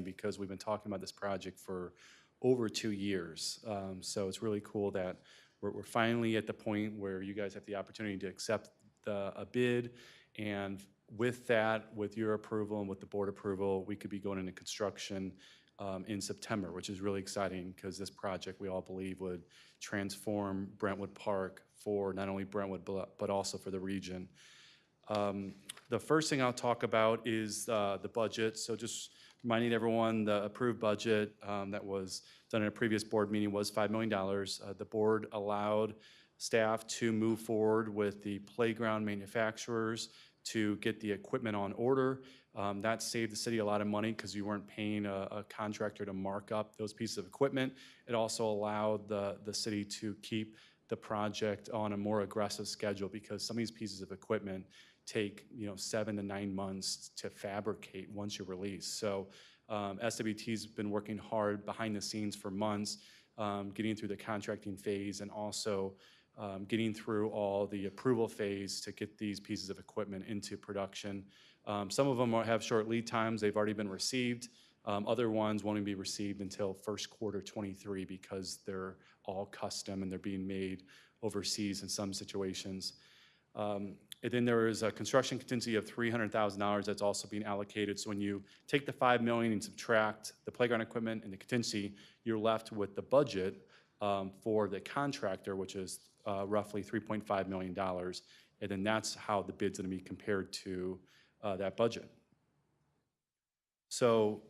because we've been talking about this project for over 2 years. So it's really cool that we're finally at the point where you guys have the opportunity to accept a bid, and with that, with your approval and with the board approval, we could be going into construction in September, which is really exciting because this project we all believe would transform Brentwood Park for not only Brentwood but also for the region. The first thing I'll talk about is the budget. So just reminding everyone, the approved budget that was done in a previous board meeting was $5 million. The board allowed staff to move forward with the playground manufacturers to get the equipment on order. That saved the city a lot of money because you weren't paying a contractor to mark up those pieces of equipment. It also allowed the city to keep the project on a more aggressive schedule because some of these pieces of equipment take 7 to 9 months to fabricate once you're released. So SWT's been working hard behind the scenes for months, getting through the contracting phase and also getting through all the approval phase to get these pieces of equipment into production. Some of them have short lead times. They've already been received. Other ones won't even be received until first quarter 23 because they're all custom and they're being made overseas in some situations. And then there is a construction contingency of $300,000 that's also being allocated. So when you take the $5 million and subtract the playground equipment and the contingency, you're left with the budget for the contractor, which is roughly $3.5 million. And then that's how the bid's going to be compared to that budget. So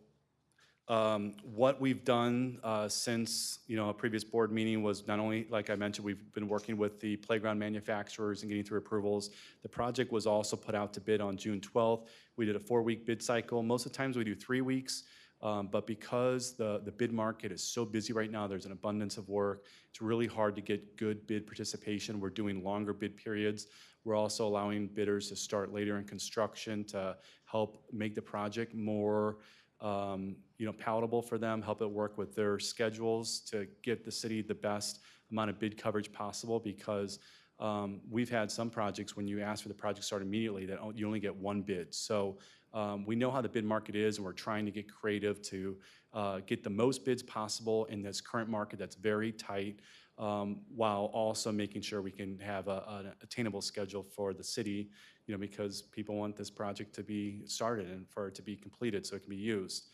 what we've done since a previous board meeting was not only, like I mentioned, we've been working with the playground manufacturers and getting through approvals. The project was also put out to bid on June 12th. We did a 4-week bid cycle. Most of the times we do 3 weeks, but because the bid market is so busy right now, there's an abundance of work. It's really hard to get good bid participation. We're doing longer bid periods. We're also allowing bidders to start later in construction to help make the project more palatable for them, help it work with their schedules to get the city the best amount of bid coverage possible because we've had some projects when you ask for the project start immediately that you only get 1 bid. So we know how the bid market is and we're trying to get creative to get the most bids possible in this current market that's very tight while also making sure we can have an attainable schedule for the city, because people want this project to be started and for it to be completed so it can be used.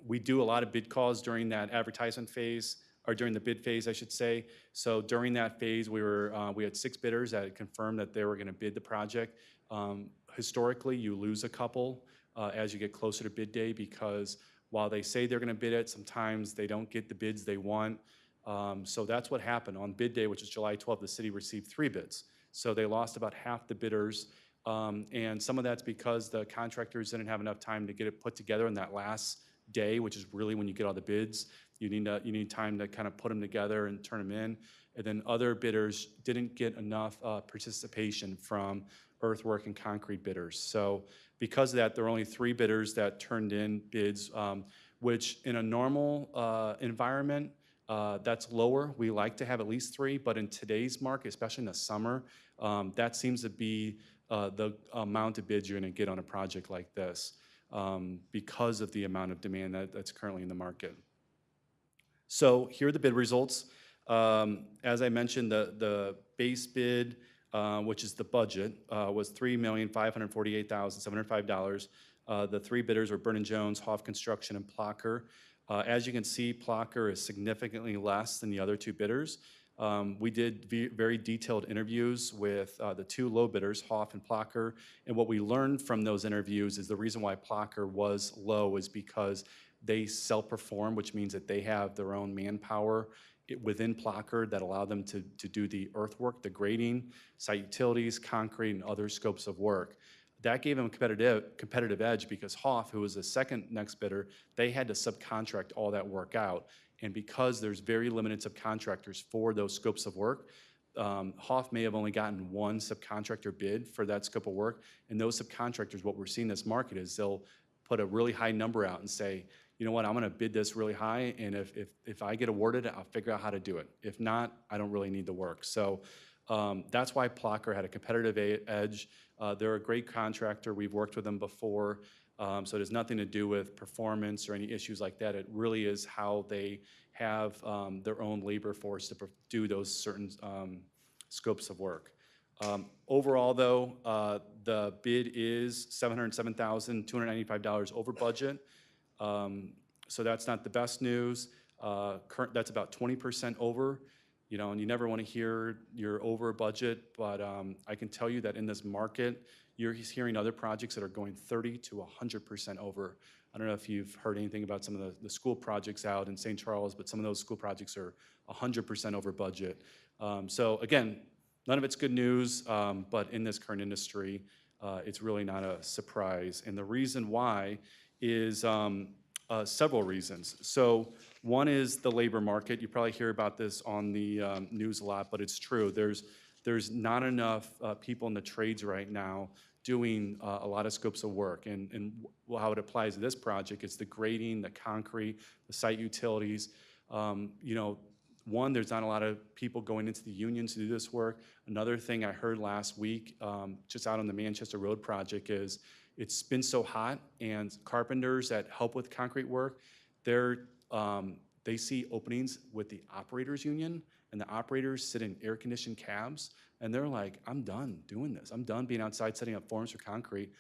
We do a lot of bid calls during that advertisement phase, or during the bid phase, I should say. So during that phase, we had 6 bidders that had confirmed that they were going to bid the project. Historically, you lose a couple as you get closer to bid day because while they say they're going to bid it, sometimes they don't get the bids they want. So that's what happened. On bid day, which is July 12th, the city received 3 bids. So they lost about half the bidders. And some of that's because the contractors didn't have enough time to get it put together in that last day, which is really when you get all the bids. You need time to kind of put them together and turn them in. And then other bidders didn't get enough participation from earthwork and concrete bidders. So because of that, there were only 3 bidders that turned in bids, which in a normal environment, that's lower. We like to have at least 3, but in today's market, especially in the summer, that seems to be the amount of bids you're going to get on a project like this because of the amount of demand that's currently in the market. So here are the bid results. As I mentioned, the base bid, which is the budget, was $3,548,705. The 3 bidders were Burton Jones, Hoff Construction, and Plocker. As you can see, Plocker is significantly less than the other 2 bidders. We did very detailed interviews with the 2 low bidders, Hoff and Plocker, and what we learned from those interviews is the reason why Plocker was low is because they self-perform, which means that they have their own manpower within Plocker that allow them to do the earthwork, the grading, site utilities, concrete, and other scopes of work. That gave them a competitive edge because Hoff, who was the second next bidder, they had to subcontract all that work out. And because there's very limited subcontractors for those scopes of work, Hoff may have only gotten 1 subcontractor bid for that scope of work. And those subcontractors, what we're seeing in this market is they'll put a really high number out and say, you know what, I'm going to bid this really high, and if I get awarded it, I'll figure out how to do it. If not, I don't really need the work. So that's why Plocker had a competitive edge. They're a great contractor. We've worked with them before. So it has nothing to do with performance or any issues like that. It really is how they have their own labor force to do those certain scopes of work. Overall, though, the bid is $707,295 over budget. So that's not the best news. That's about 20% over. You know, and you never want to hear you're over budget, but I can tell you that in this market, you're hearing other projects that are going 30 to 100% over. I don't know if you've heard anything about some of the school projects out in St. Charles, but some of those school projects are 100% over budget. So again, none of it's good news, but in this current industry, it's really not a surprise. And the reason why is several reasons. So one is the labor market. You probably hear about this on the news a lot, but it's true. There's not enough people in the trades right now doing a lot of scopes of work. And how it applies to this project is the grading, the concrete, the site utilities. You know, one, there's not a lot of people going into the unions to do this work. Another thing I heard last week, just out on the Manchester Road project, is it's been so hot, and carpenters that help with concrete work, they see openings with the operators union, and the operators sit in air-conditioned cabs, and they're like, I'm done doing this. I'm done being outside setting up forms for concrete,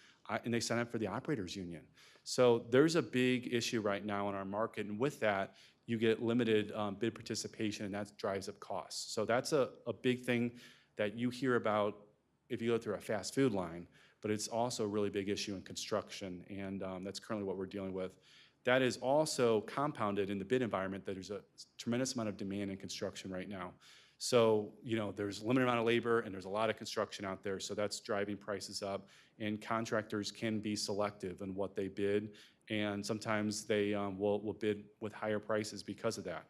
and they sign up for the operators union. So there's a big issue right now in our market, and with that, you get limited bid participation, and that drives up costs. So that's a big thing that you hear about if you go through a fast food line, but it's also a really big issue in construction, and that's currently what we're dealing with. That is also compounded in the bid environment that there's a tremendous amount of demand in construction right now. So, you know, there's a limited amount of labor and there's a lot of construction out there, so that's driving prices up, and contractors can be selective in what they bid, and sometimes they will bid with higher prices because of that.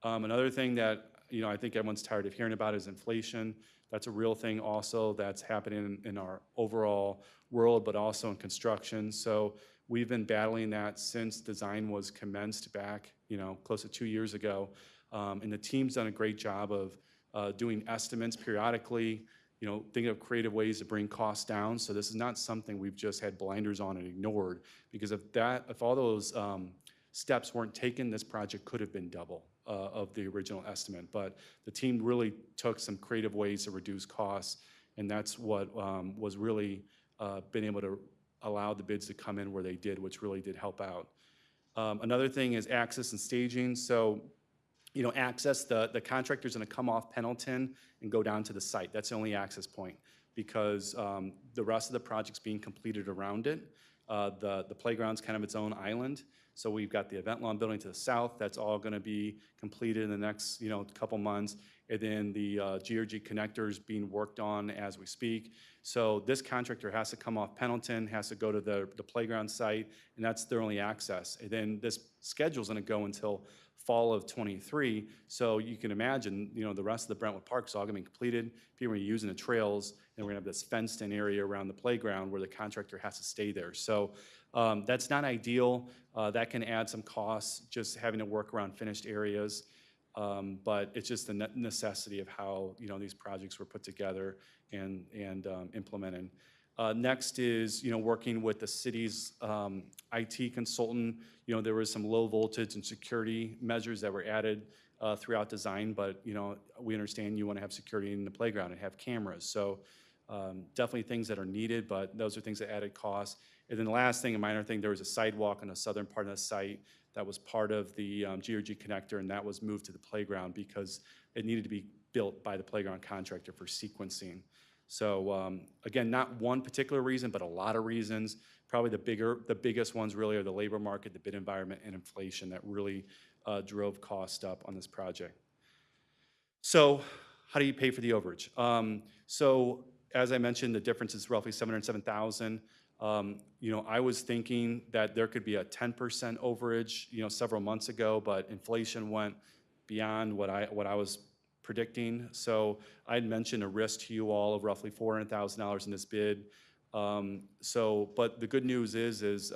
Another thing that, you know, I think everyone's tired of hearing about is inflation. That's a real thing also that's happening in our overall world, but also in construction. So we've been battling that since design was commenced back, you know, close to 2 years ago. And the team's done a great job of doing estimates periodically, you know, thinking of creative ways to bring costs down. So this is not something we've just had blinders on and ignored, because if all those steps weren't taken, this project could have been double of the original estimate. But the team really took some creative ways to reduce costs, and that's what was really been able to allow the bids to come in where they did, which really did help out. Another thing is access and staging. So, you know, access, the contractor's gonna come off Pendleton and go down to the site. That's the only access point, because the rest of the project's being completed around it. The playground's kind of its own island. So we've got the event lawn building to the south. That's all gonna be completed in the next, you know, couple months. And then the GRG connector's being worked on as we speak. So this contractor has to come off Pendleton, has to go to the playground site, and that's their only access. And then this schedule's gonna go until fall of '23. So you can imagine, you know, the rest of the Brentwood Park is all gonna be completed. People are using the trails, and we're gonna have this fenced-in area around the playground where the contractor has to stay there. So that's not ideal. That can add some costs, just having to work around finished areas. But it's just the necessity of how, you know, these projects were put together and implemented. Next is, you know, working with the city's IT consultant. You know, there was some low voltage and security measures that were added throughout design, but, you know, we understand you want to have security in the playground and have cameras. So definitely things that are needed, but those are things that added cost. And then the last thing, a minor thing, there was a sidewalk on the southern part of the site that was part of the GRG connector, and that was moved to the playground because it needed to be built by the playground contractor for sequencing. So again, not one particular reason, but a lot of reasons. Probably the biggest ones really are the labor market, the bid environment, and inflation that really drove cost up on this project. So how do you pay for the overage? So as I mentioned, the difference is roughly $707,000. You know, I was thinking that there could be a 10% overage, you know, several months ago, but inflation went beyond what I was predicting. So I'd mentioned a risk to you all of roughly $400,000 in this bid. But the good news is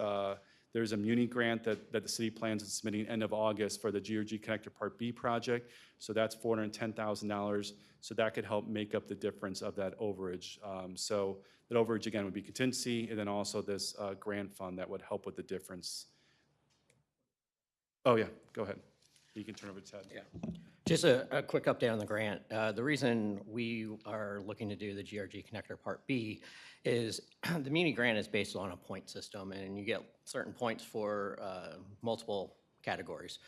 There's a Muni Grant that the city plans on submitting end of August for the GRG Connector Part B project. So that's $410,000. So that could help make up the difference of that overage. So that overage, again, would be contingency, and then also this grant fund that would help with the difference. Oh, yeah, go ahead. You can turn over to Ted. Yeah. Just a quick update on the grant. The reason we are looking to do the GRG Connector Part B is the Muni Grant is based on a point system, and you get certain points for multiple categories.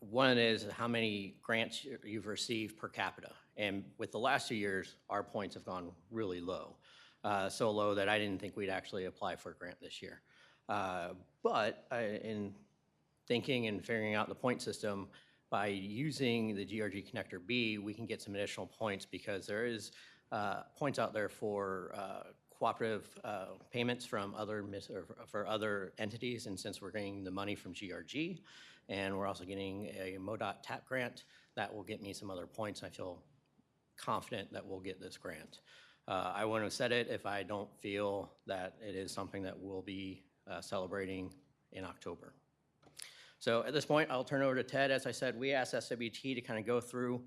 One is how many grants you've received per capita. And with the last 2 years, our points have gone really low. So low that I didn't think we'd actually apply for a grant this year. But in thinking and figuring out the point system, by using the GRG Connector B, we can get some additional points because there is points out there for cooperative payments from for other entities. And since we're getting the money from GRG, and we're also getting a MoDOT TAP grant, that will get me some other points. I feel confident that we'll get this grant. I wouldn't have said it if I don't feel that it is something that we'll be celebrating in October. So at this point, I'll turn it over to Ted. As I said, we asked SWT to kind of go through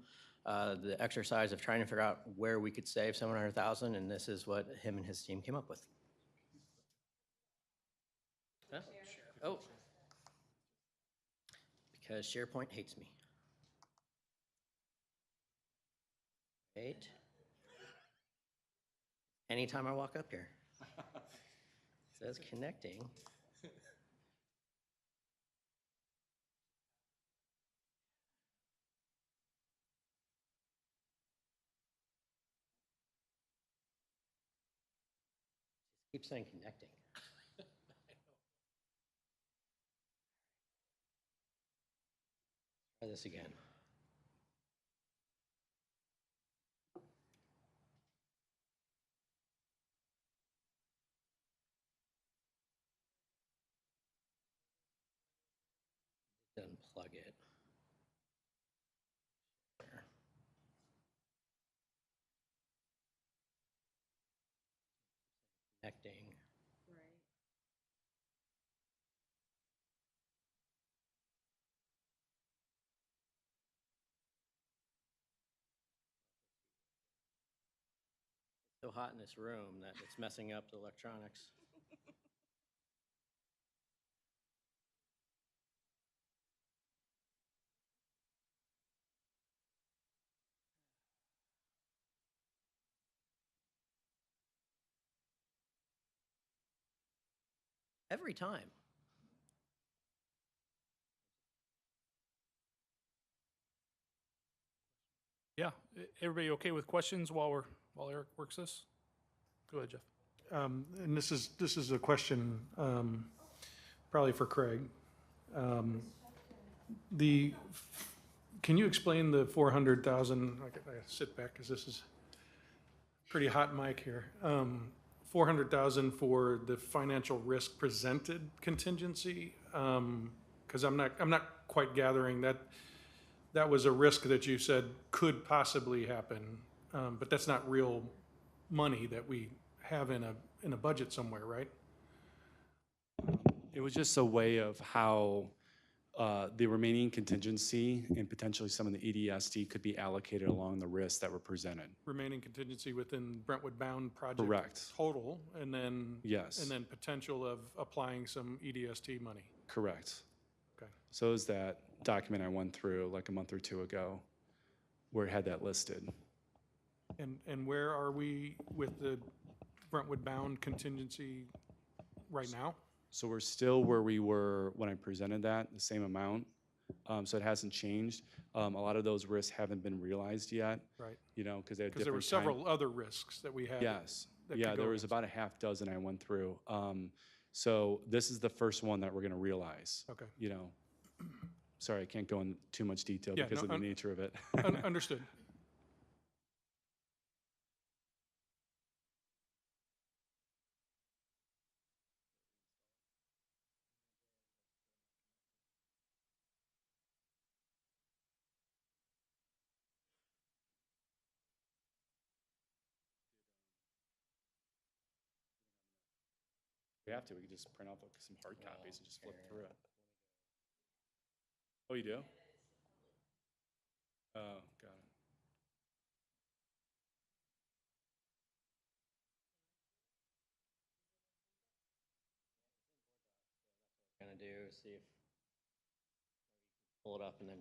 the exercise of trying to figure out where we could save $700,000, and this is what him and his team came up with. Huh? Oh, because SharePoint hates me. Wait. Anytime I walk up here. It says connecting. Keep saying connecting. Try this again. Unplug it. There. Connecting. So hot in this room that it's messing up the electronics. Every time. Yeah, everybody okay with questions while Eric works this? Go ahead, Jeff. And this is a question probably for Craig. Can you explain the 400,000? I gotta sit back because this is pretty hot mic here. 400,000 for the financial risk presented contingency, because I'm not quite gathering that. That was a risk that you said could possibly happen, but that's not real money that we have in a budget somewhere, right? It was just a way of how the remaining contingency and potentially some of the EDSD could be allocated along the risks that were presented. Remaining contingency within Brentwood bound project. Correct. Total, and then. Yes. And then potential of applying some EDST money. Correct. Okay. So is that document I went through like a month or two ago where it had that listed. And where are we with the Brentwood bound contingency right now? So we're still where we were when I presented that, the same amount. So it hasn't changed. A lot of those risks haven't been realized yet. Right. You know, because they had different. Because there were several other risks that we had. Yes. that Yeah, could go there was against. about a half dozen I went through. So this is the first one that we're going to realize. Okay. You know, sorry, I can't go into too much detail Yeah, because no, of the nature of it. Understood. We have to, we could just print off like some hard copies and just flip here. through it. Oh, you do? Oh, got it. Gonna do, see if pull it up and then.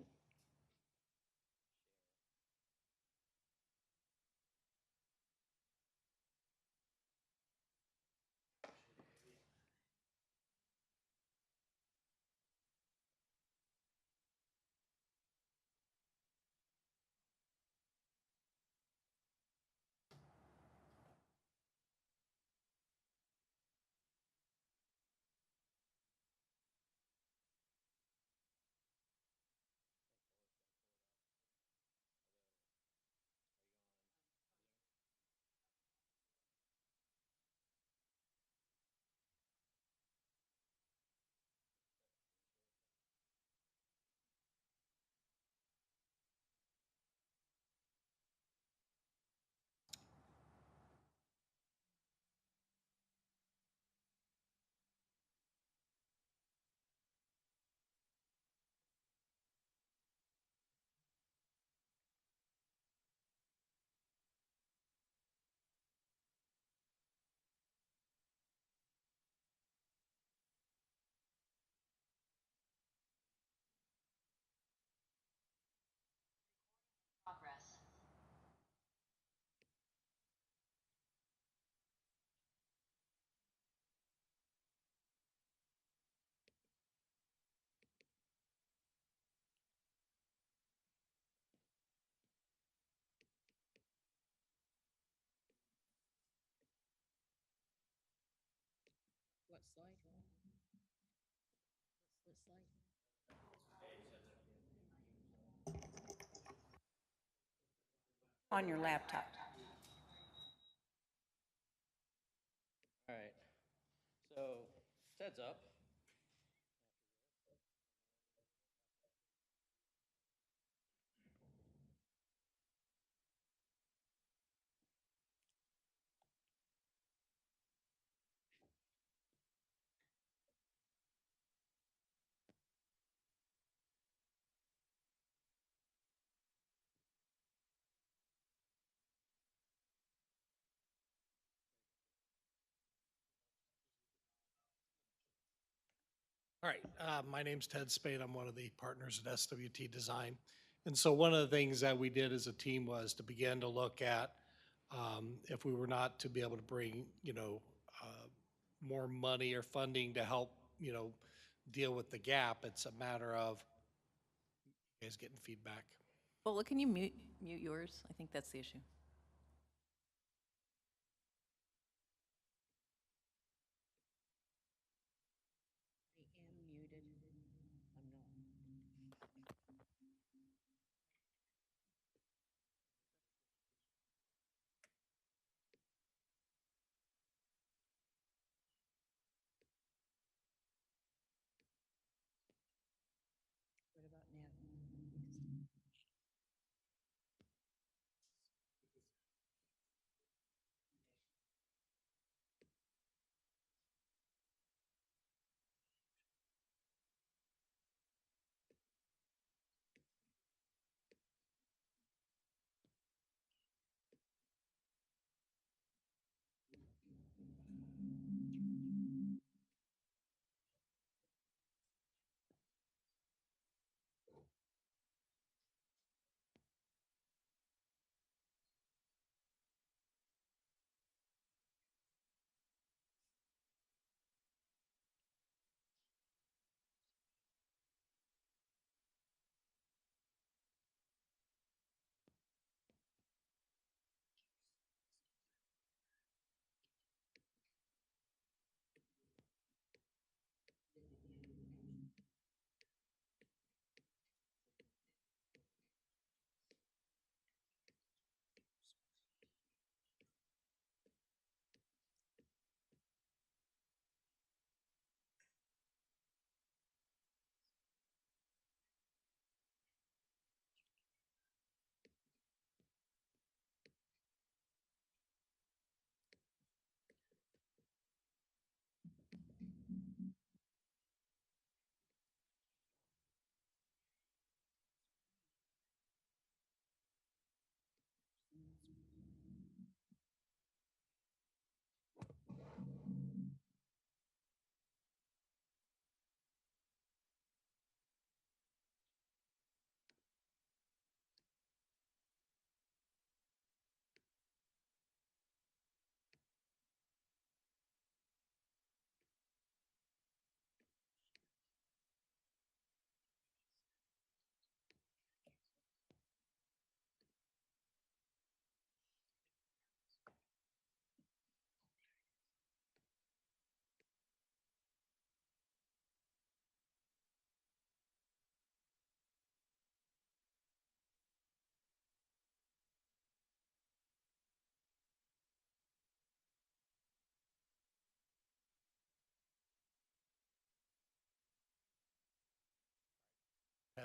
Progress. What slide? What slide? On your laptop. All right, so heads up. All right, my name's Ted Spade. I'm one of the partners at SWT Design. And so one of the things that we did as a team was to begin to look at if we were not to be able to bring, more money or funding to help, deal with the gap. It's a matter of you guys getting feedback. Well, can you mute yours? I think that's the issue. I am muted. I'm not. What about now?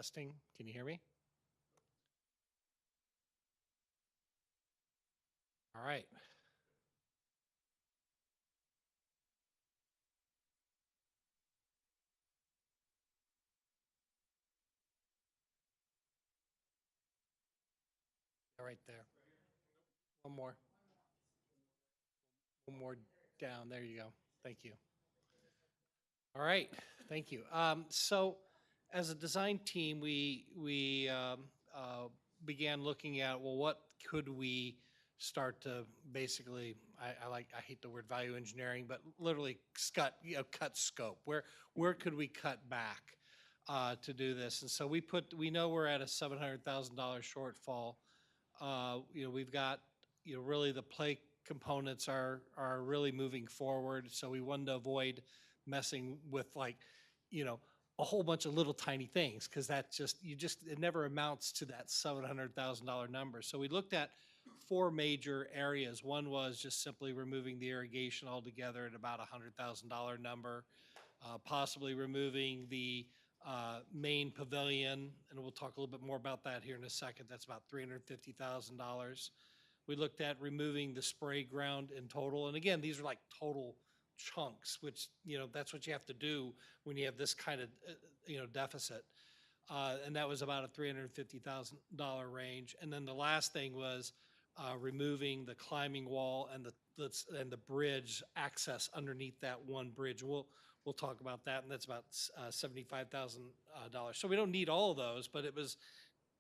Testing, can you hear me? All right. Right there. One more. One more down. There you go. Thank you. All right. Thank you. So, as a design team, we began looking at, well, what could we start to basically, I hate the word value engineering, but literally cut scope. Where could we cut back to do this? And so we know we're at a $700,000 shortfall. We've got, really the play components are really moving forward. So we wanted to avoid messing with a whole bunch of little tiny things, because it never amounts to that $700,000 number. So we looked at 4 major areas. One was just simply removing the irrigation altogether at about $100,000 number, possibly removing the main pavilion, and we'll talk a little bit more about that here in a second. That's about $350,000. We looked at removing the spray ground in total, and again, these are like total chunks, which, that's what you have to do when you have this kind of, deficit. And that was about a $350,000 range. And then the last thing was removing the climbing wall and the bridge access underneath that one bridge. We'll talk about that, and that's about $75,000. So we don't need all of those, but it was,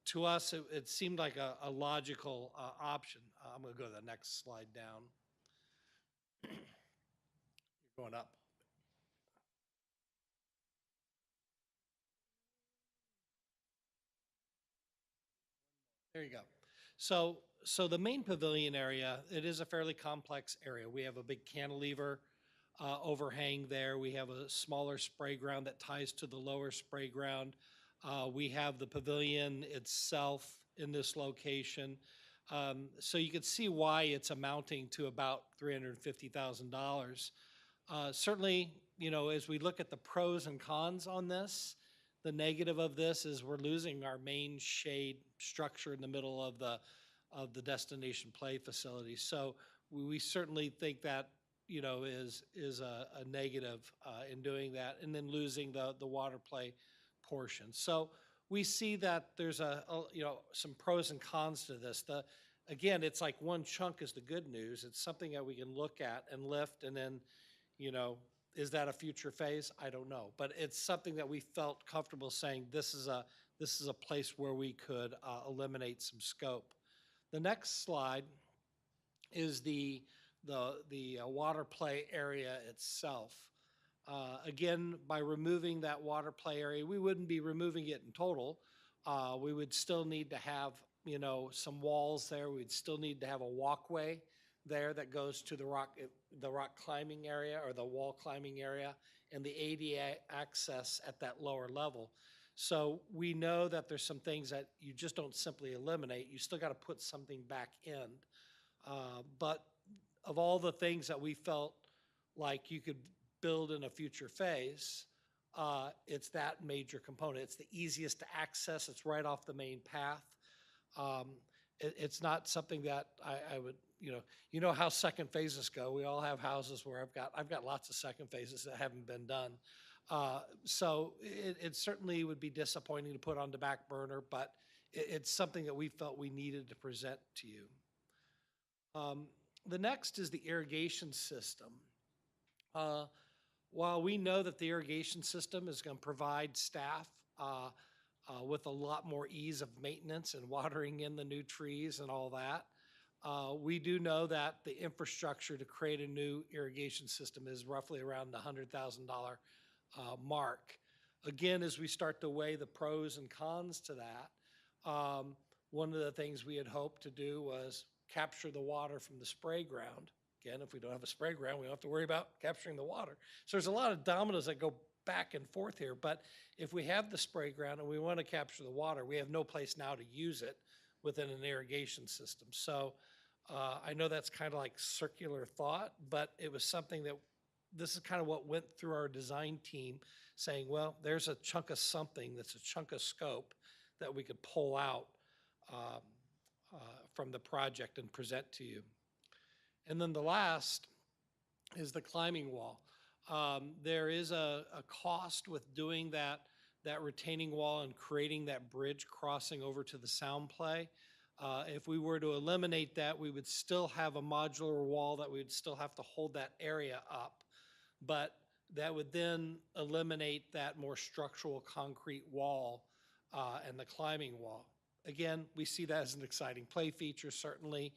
to us, it seemed like a logical option. I'm going to go to the next slide down. You're going up. There you go. So the main pavilion area, it is a fairly complex area. We have a big cantilever overhang there. We have a smaller spray ground that ties to the lower spray ground. We have the pavilion itself in this location. So you can see why it's amounting to about $350,000. Certainly, as we look at the pros and cons on this, the negative of this is we're losing our main shade structure in the middle of the destination play facility. So we certainly think that, is a negative in doing that, and then losing the water play portion. So we see that there's some pros and cons to this. Again, it's like one chunk is the good news. It's something that we can look at and lift, and then, is that a future phase? I don't know, but it's something that we felt comfortable saying this is a place where we could eliminate some scope. The next slide is the water play area itself. Again, by removing that water play area, we wouldn't be removing it in total. We would still need to have, some walls there. We'd still need to have a walkway there that goes to the rock climbing area, or the wall climbing area, and the ADA access at that lower level. So we know that there's some things that you just don't simply eliminate. You still got to put something back in. But of all the things that we felt like you could build in a future phase, it's that major component. It's the easiest to access. It's right off the main path. It's not something that I would, how second phases go. We all have houses where I've got lots of second phases that haven't been done. So it certainly would be disappointing to put on the back burner, but it's something that we felt we needed to present to you. The next is the irrigation system. While we know that the irrigation system is going to provide staff with a lot more ease of maintenance and watering in the new trees and all that, we do know that the infrastructure to create a new irrigation system is roughly around the $100,000 mark. Again, as we start to weigh the pros and cons to that, one of the things we had hoped to do was capture the water from the spray ground. Again, if we don't have a spray ground, we don't have to worry about capturing the water. So there's a lot of dominoes that go back and forth here, but if we have the spray ground and we want to capture the water, we have no place now to use it within an irrigation system. So I know that's kind of like circular thought, but it was something that this is kind of what went through our design team, saying, well, there's a chunk of something that's a chunk of scope that we could pull out um, from the project and present to you. And then the last is the climbing wall. There is a cost with doing that retaining wall and creating that bridge crossing over to the sound play. If we were to eliminate that, we would still have a modular wall that we would still have to hold that area up. But that would then eliminate that more structural concrete wall and the climbing wall. Again, we see that as an exciting play feature, certainly.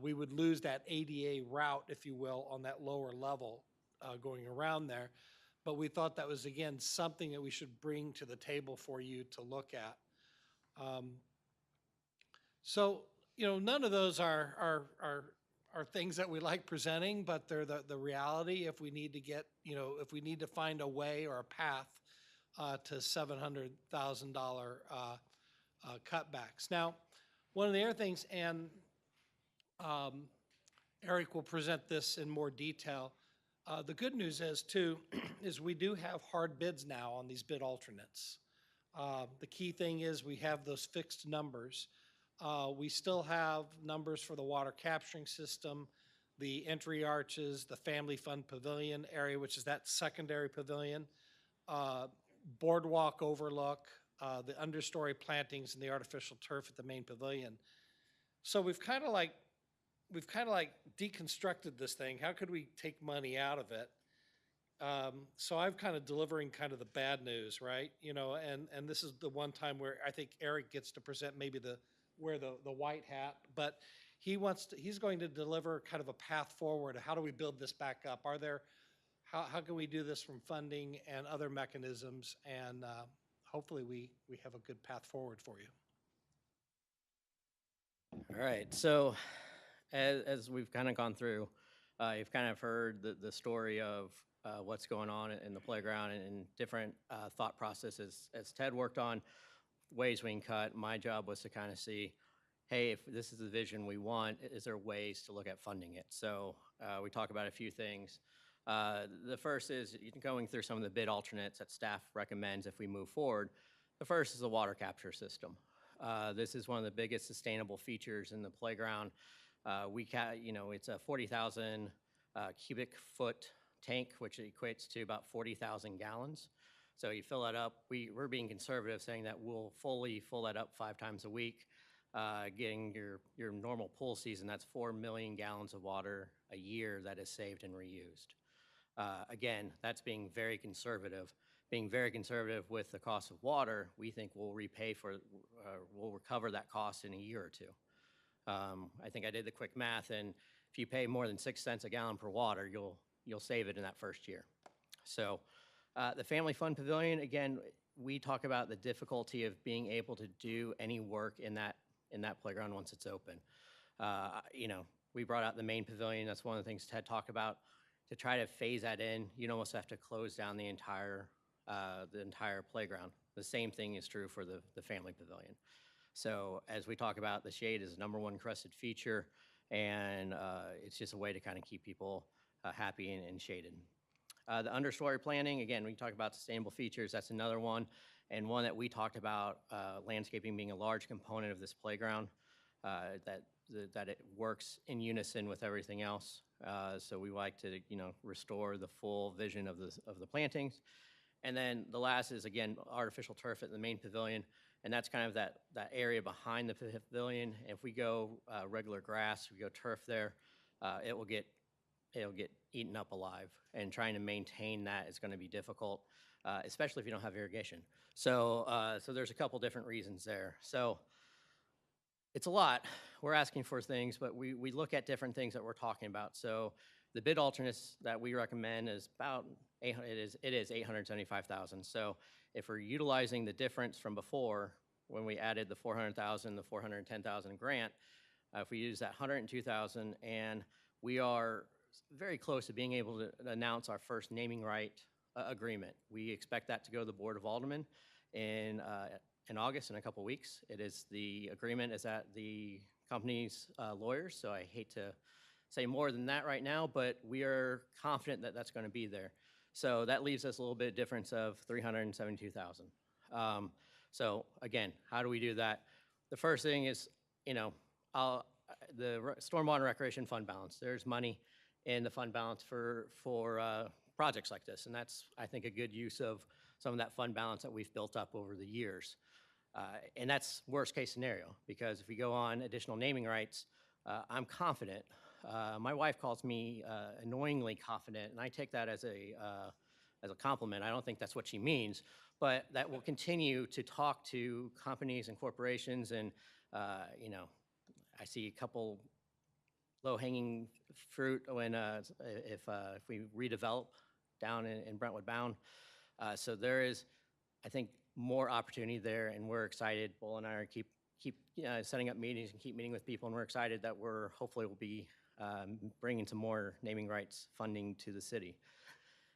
We would lose that ADA route, if you will, on that lower level going around there. But we thought that was, again, something that we should bring to the table for you to look at. So, none of those are things that we like presenting, but they're the reality if we need to get, if we need to find a way or a path to $700,000 cutbacks. Now, one of the other things, and Eric will present this in more detail, the good news is, too, is we do have hard bids now on these bid alternates. The key thing is we have those fixed numbers. We still have numbers for the water capturing system, the entry arches, the family fun pavilion area, which is that secondary pavilion, boardwalk overlook, the understory plantings, and the artificial turf at the main pavilion. So we've kind of like deconstructed this thing. How could we take money out of it? So I'm kind of delivering kind of the bad news, right? And this is the one time where I think Eric gets to present maybe wear the white hat, but he's going to deliver kind of a path forward. How do we build this back up? How can we do this from funding and other mechanisms? And hopefully we have a good path forward for you. All right, so as we've kind of gone through, you've kind of heard the story of what's going on in the playground and different thought processes as Ted worked on ways we can cut. My job was to kind of see, hey, if this is the vision we want, is there ways to look at funding it? So we talk about a few things. The first is going through some of the bid alternates that staff recommends if we move forward. The first is the water capture system. This is one of the biggest sustainable features in the playground. It's a 40,000 cubic foot tank, which equates to about 40,000 gallons. So you fill that up. We're being conservative, saying that we'll fully fill that up 5 times a week. Getting your normal pool season, that's 4 million gallons of water a year that is saved and reused. Again, that's being very conservative. Being very conservative with the cost of water, we think we'll recover that cost in a year or two. I think I did the quick math, and if you pay more than 6 cents a gallon per water, you'll save it in that first year. So the Family Fun Pavilion, again, we talk about the difficulty of being able to do any work in that playground once it's open. We brought out the main pavilion. That's one of the things Ted talked about. To try to phase that in, you'd almost have to close down the entire playground. The same thing is true for the family pavilion. So as we talk about, the shade is the #1 crested feature, and it's just a way to kind of keep people happy and shaded. The Understory Planning, again, we talk about sustainable features. That's another one, and one that we talked about, landscaping being a large component of this playground, that it works in unison with everything else. So we like to, restore the full vision of the plantings. And then the last is, again, artificial turf at the main pavilion, and that's kind of that area behind the pavilion. If we go regular grass, we go turf there, it'll get eaten up alive, and trying to maintain that is going to be difficult, especially if you don't have irrigation. So there's a couple different reasons there. So it's a lot. We're asking for things, but we look at different things that we're talking about. So the bid alternates that we recommend is about it is $875,000. So if we're utilizing the difference from before, when we added the $400,000, the $410,000 grant, if we use that $102,000, and we are very close to being able to announce our first naming right agreement. We expect that to go to the Board of Aldermen in August, in a couple weeks. The agreement is at the company's lawyers, so I hate to say more than that right now, but we are confident that that's going to be there. So that leaves us a little bit of difference of 372,000. So again, how do we do that? The first thing is, stormwater recreation fund balance. There's money in the fund balance for projects like this, and that's, I think, a good use of some of that fund balance that we've built up over the years. And that's worst case scenario, because if we go on additional naming rights, I'm confident. My wife calls me annoyingly confident, and I take that as a compliment. I don't think that's what she means, but that we'll continue to talk to companies and corporations, and I see a couple low-hanging fruit when if we redevelop down in Brentwood Bound. So there is, I think, more opportunity there, and we're excited. Bull and I are keep setting up meetings and keep meeting with people, and we're excited that we're hopefully will be bringing some more naming rights funding to the city.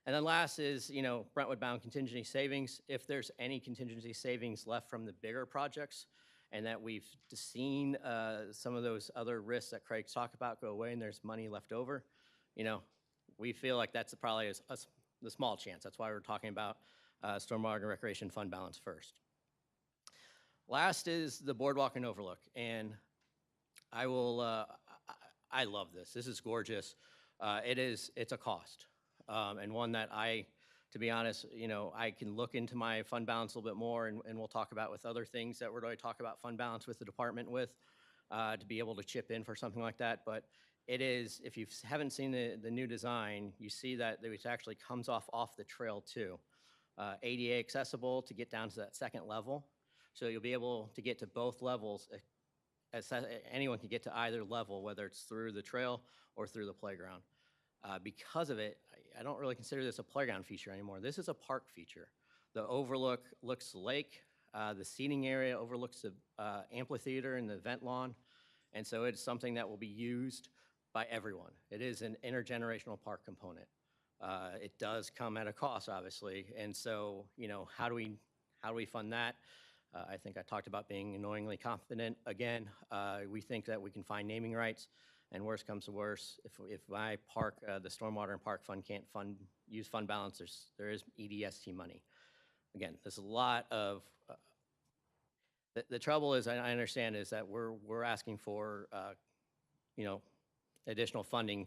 And then last is, Brentwood Bound contingency savings. If there's any contingency savings left from the bigger projects, and that we've seen some of those other risks that Craig talked about go away and there's money left over, we feel like that's probably the small chance. That's why we're talking about stormwater and recreation fund balance first. Last is the boardwalk and overlook, and I love this. This is gorgeous. It's a cost, and one that to be honest, I can look into my fund balance a little bit more, and we'll talk about with other things that we're going to talk about fund balance with the department to be able to chip in for something like that. But it is, if you haven't seen the new design, you see that it actually comes off the trail too. ADA accessible to get down to that second level. So you'll be able to get to both levels. Anyone can get to either level, whether it's through the trail or through the playground. Because of it, I don't really consider this a playground feature anymore. This is a park feature. The overlook looks the lake. The seating area overlooks the amphitheater and the event lawn. And so it's something that will be used by everyone. It is an intergenerational park component. It does come at a cost, obviously. And so, how do we fund that? I think I talked about being annoyingly confident. Again, we think that we can find naming rights. And worst comes to worst, if my park, the Stormwater and Park Fund can't use fund balance, there is EDST money. Again, there's a lot of, the trouble is, I understand, is that we're asking for, additional funding,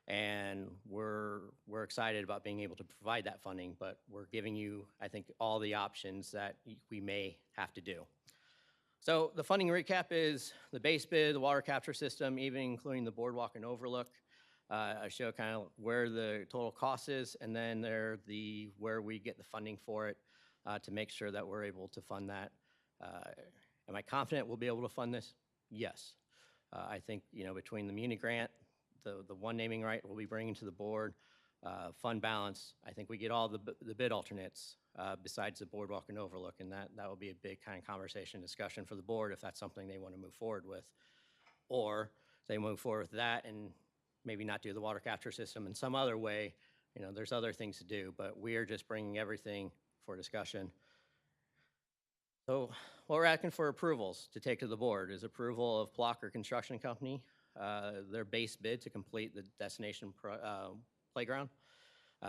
and we're excited about being able to provide that funding, but we're giving you, I think, all the options that we may have to do. So the funding recap is the base bid, the water capture system, even including the boardwalk and overlook. I show kind of where the total cost is, and then where we get the funding for it to make sure that we're able to fund that. Am I confident we'll be able to fund this? Yes. I think, between the Muni Grant, the one naming right we'll be bringing to the board, fund balance, I think we get all the bid alternates besides the boardwalk and overlook, and that will be a big kind of conversation discussion for the board if that's something they want to move forward with. Or they move forward with that and maybe not do the water capture system in some other way. There's other things to do, but we are just bringing everything for discussion. So what we're asking for approvals to take to the board is approval of Blocker Construction Company, their base bid to complete the destination playground.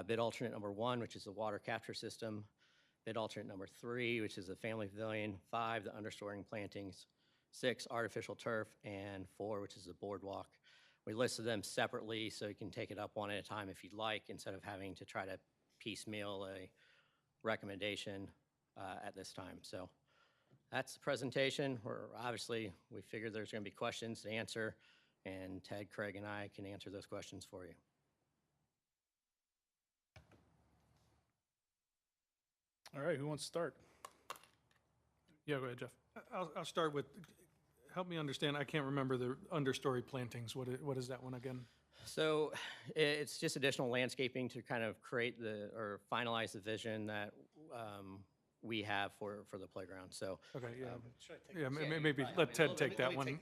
Bid alternate number 1, which is the water capture system. Bid alternate number 3, which is the family pavilion. 5, the understory plantings. 6, artificial turf. And 4, which is the boardwalk. We listed them separately so you can take it up one at a time if you'd like, instead of having to try to piecemeal a recommendation at this time. So that's the presentation. We figured there's going to be questions to answer, and Ted, Craig, and I can answer those questions for you. All right, who wants to start? Yeah, go ahead, Jeff. I'll start with, help me understand, I can't remember the understory plantings. What is that one again? So it's just additional landscaping to kind of create or finalize the vision that we have for the playground. So Okay, yeah. Should I take Yeah, this? maybe let Ted take that one.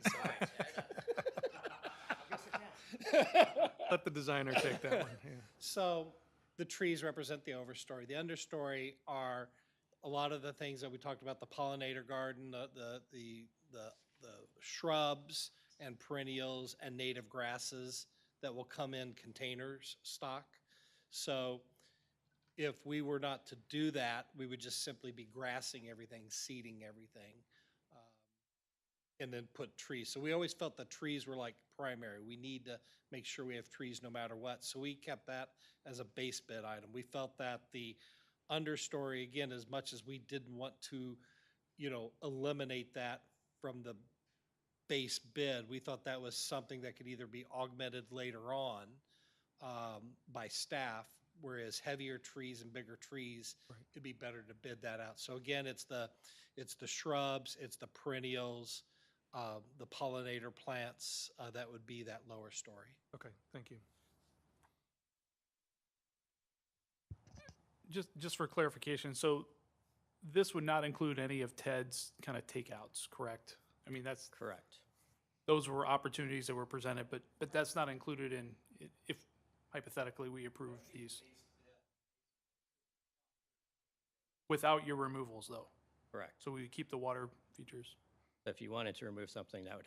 Let the designer take that one, yeah. So the trees represent the overstory. The understory are a lot of the things that we talked about, the pollinator garden, the shrubs and perennials and native grasses that will come in containers stock. So if we were not to do that, we would just simply be grassing everything, seeding everything, and then put trees. So we always felt that trees were like primary. We need to make sure we have trees no matter what. So we kept that as a base bid item. We felt that the understory, again, as much as we didn't want to, eliminate that from the base bid, we thought that was something that could either be augmented later on by staff, whereas heavier trees and bigger trees, it'd be better to bid that out. So again, it's the shrubs, it's the perennials, the pollinator plants, that would be that lower story. Okay, thank you. Just for clarification, so this would not include any of Ted's kind of takeouts, correct? I mean, Correct. those were opportunities that were presented, but that's not included in, if hypothetically we approve these. Without your removals, though. Correct. So we would keep the water features. If you wanted to remove something, that would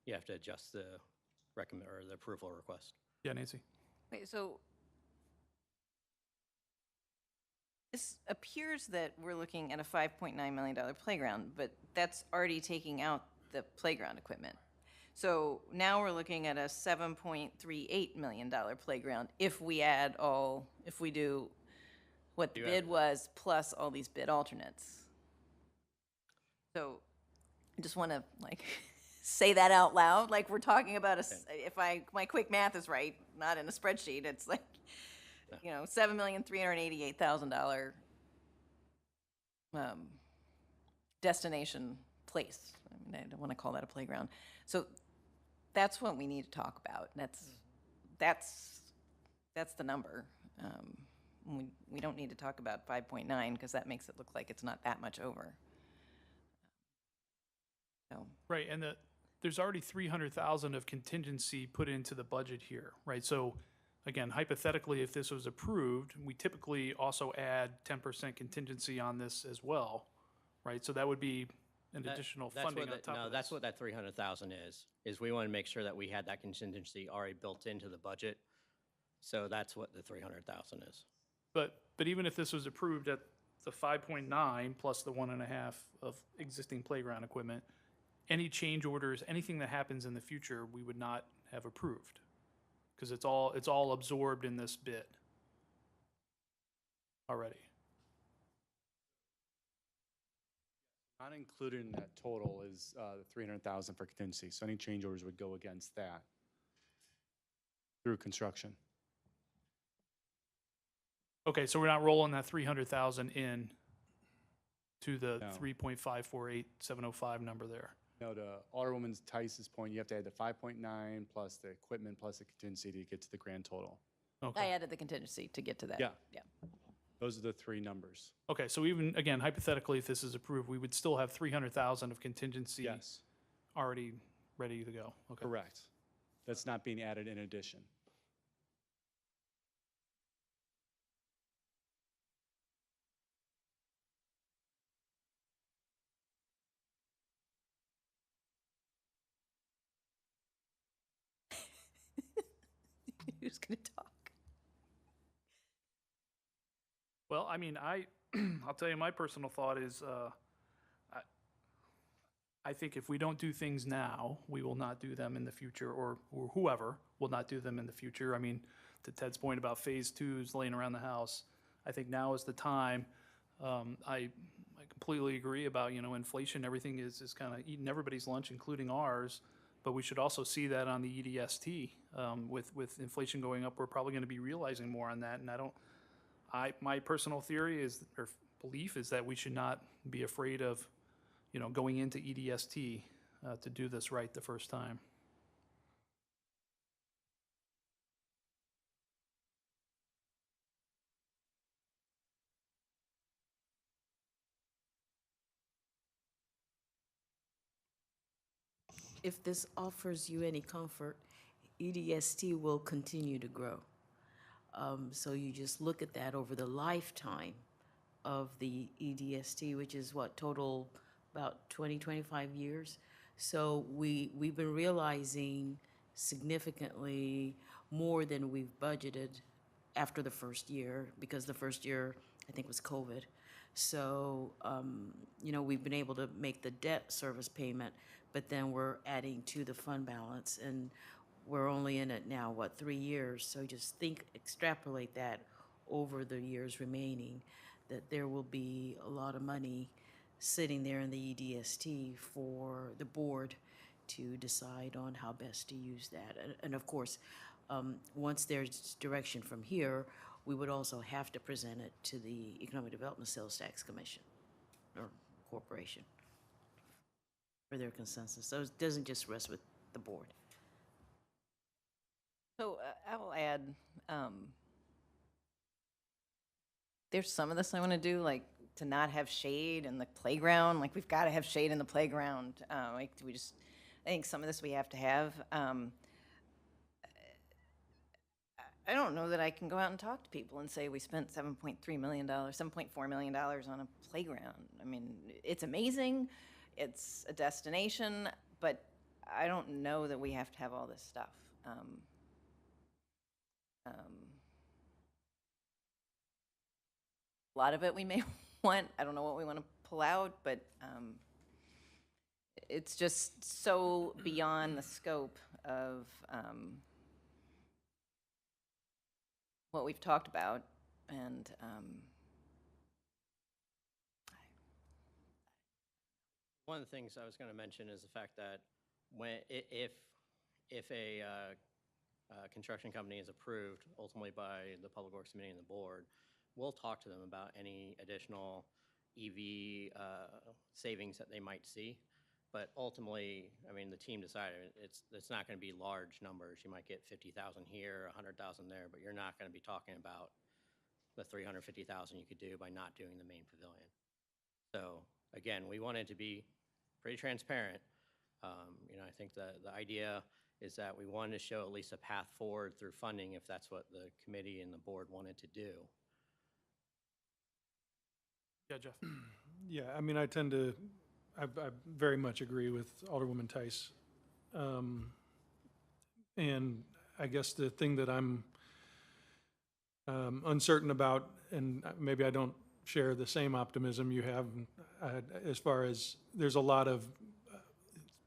you have to adjust the recommend, or the approval request. Yeah, Nancy? Wait, so this appears that we're looking at a $5.9 million playground, but that's already taking out the playground equipment. So now we're looking at a $7.38 million playground if we do what the You bid have- was plus all these bid alternates. So I just want to say that out loud, like we're talking about if my quick math is right, not in a spreadsheet, it's like, $7,388,000 destination place. I mean, I don't want to call that a playground. So that's what we need to talk about. That's the number. We don't need to talk about 5.9 because that makes it look like it's not that much over. So. Right, and there's already 300,000 of contingency put into the budget here, right? So again, hypothetically, if this was approved, we typically also add 10% contingency on this as well, right? So that would be an additional funding on top of this. That's what that 300,000 is we want to make sure that we had that contingency already built into the budget. So that's what the 300,000 is. But even if this was approved at the 5.9 plus the 1.5 of existing playground equipment, any change orders, anything that happens in the future, we would not have approved. Because it's all absorbed in this bid already. Not included in that total is the 300,000 for contingency, so any change orders would go against that through construction. Okay, so we're not rolling that 300,000 in to the No. 3.548705 number there. No, to Alderwoman Tice's point, you have to add the 5.9 plus the equipment plus the contingency to get to the grand total. I Okay. added the contingency to get to that. Yeah. Yeah. Those are the three numbers. Okay, so even, again, hypothetically, if this is approved, we would still have 300,000 of contingency Yes, already ready to go. Okay. correct. That's not being added in addition. Who's going to talk? Well, I mean, I'll tell you, my personal thought is, I think if we don't do things now, we will not do them in the future, or whoever will not do them in the future. I mean, to Ted's point about phase 2s laying around the house, I think now is the time. I completely agree about, inflation, everything is kind of eating everybody's lunch, including ours. But we should also see that on the EDST. With inflation going up, we're probably going to be realizing more on that. And my personal theory is, or belief is, that we should not be afraid of, going into EDST to do this right the first time. If this offers you any comfort, EDST will continue to grow. So you just look at that over the lifetime of the EDST, which is what, total about 20, 25 years. So we've been realizing significantly more than we've budgeted after the first year, because the first year, I think, was COVID. So, we've been able to make the debt service payment, but then we're adding to the fund balance, and we're only in it now, 3 years? So just extrapolate that over the years remaining, that there will be a lot of money sitting there in the EDST for the board to decide on how best to use that. And of course, once there's direction from here, we would also have to present it to the Economic Development Sales Tax Commission or corporation for their consensus. So it doesn't just rest with the board. So I will add, there's some of this I want to do, like to not have shade in the playground. Like we've got to have shade in the playground. I think some of this we have to have. I don't know that I can go out and talk to people and say we spent $7.3 million, $7.4 million on a playground. I mean, it's amazing. It's a destination, but I don't know that we have to have all this stuff. A lot of it we may want. I don't know what we want to pull out, but it's just so beyond the scope of what we've talked about, and One of the things I was going to mention is the fact that if a construction company is approved ultimately by the Public Works Committee and the board, we'll talk to them about any additional EV savings that they might see. But ultimately, I mean, the team decided it's not going to be large numbers. You might get 50,000 here, 100,000 there, but you're not going to be talking about the 350,000 you could do by not doing the main pavilion. So again, we wanted to be pretty transparent. I think the idea is that we wanted to show at least a path forward through funding if that's what the committee and the board wanted to do. Yeah, Jeff. Yeah, I mean, I very much agree with Alderwoman Tice. And I guess the thing that I'm uncertain about, and maybe I don't share the same optimism you have, as far as there's a lot of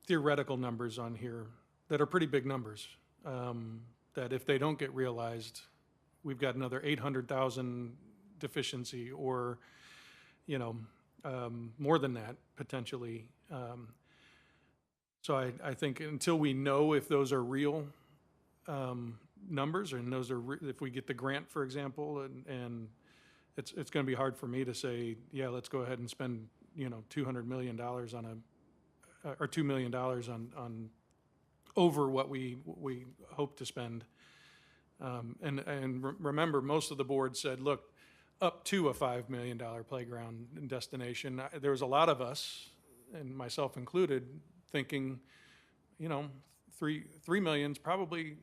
theoretical numbers on here that are pretty big numbers, that if they don't get realized, we've got another 800,000 deficiency, or more than that, potentially. So I think until we know if those are real numbers, and those are if we get the grant, for example, and it's going to be hard for me to say, yeah, let's go ahead and spend $200 million on or $2 million on over what we hope to spend. And remember, most of the board said, look, up to a $5 million playground destination. There was a lot of us, and myself included, thinking, $3 million's probably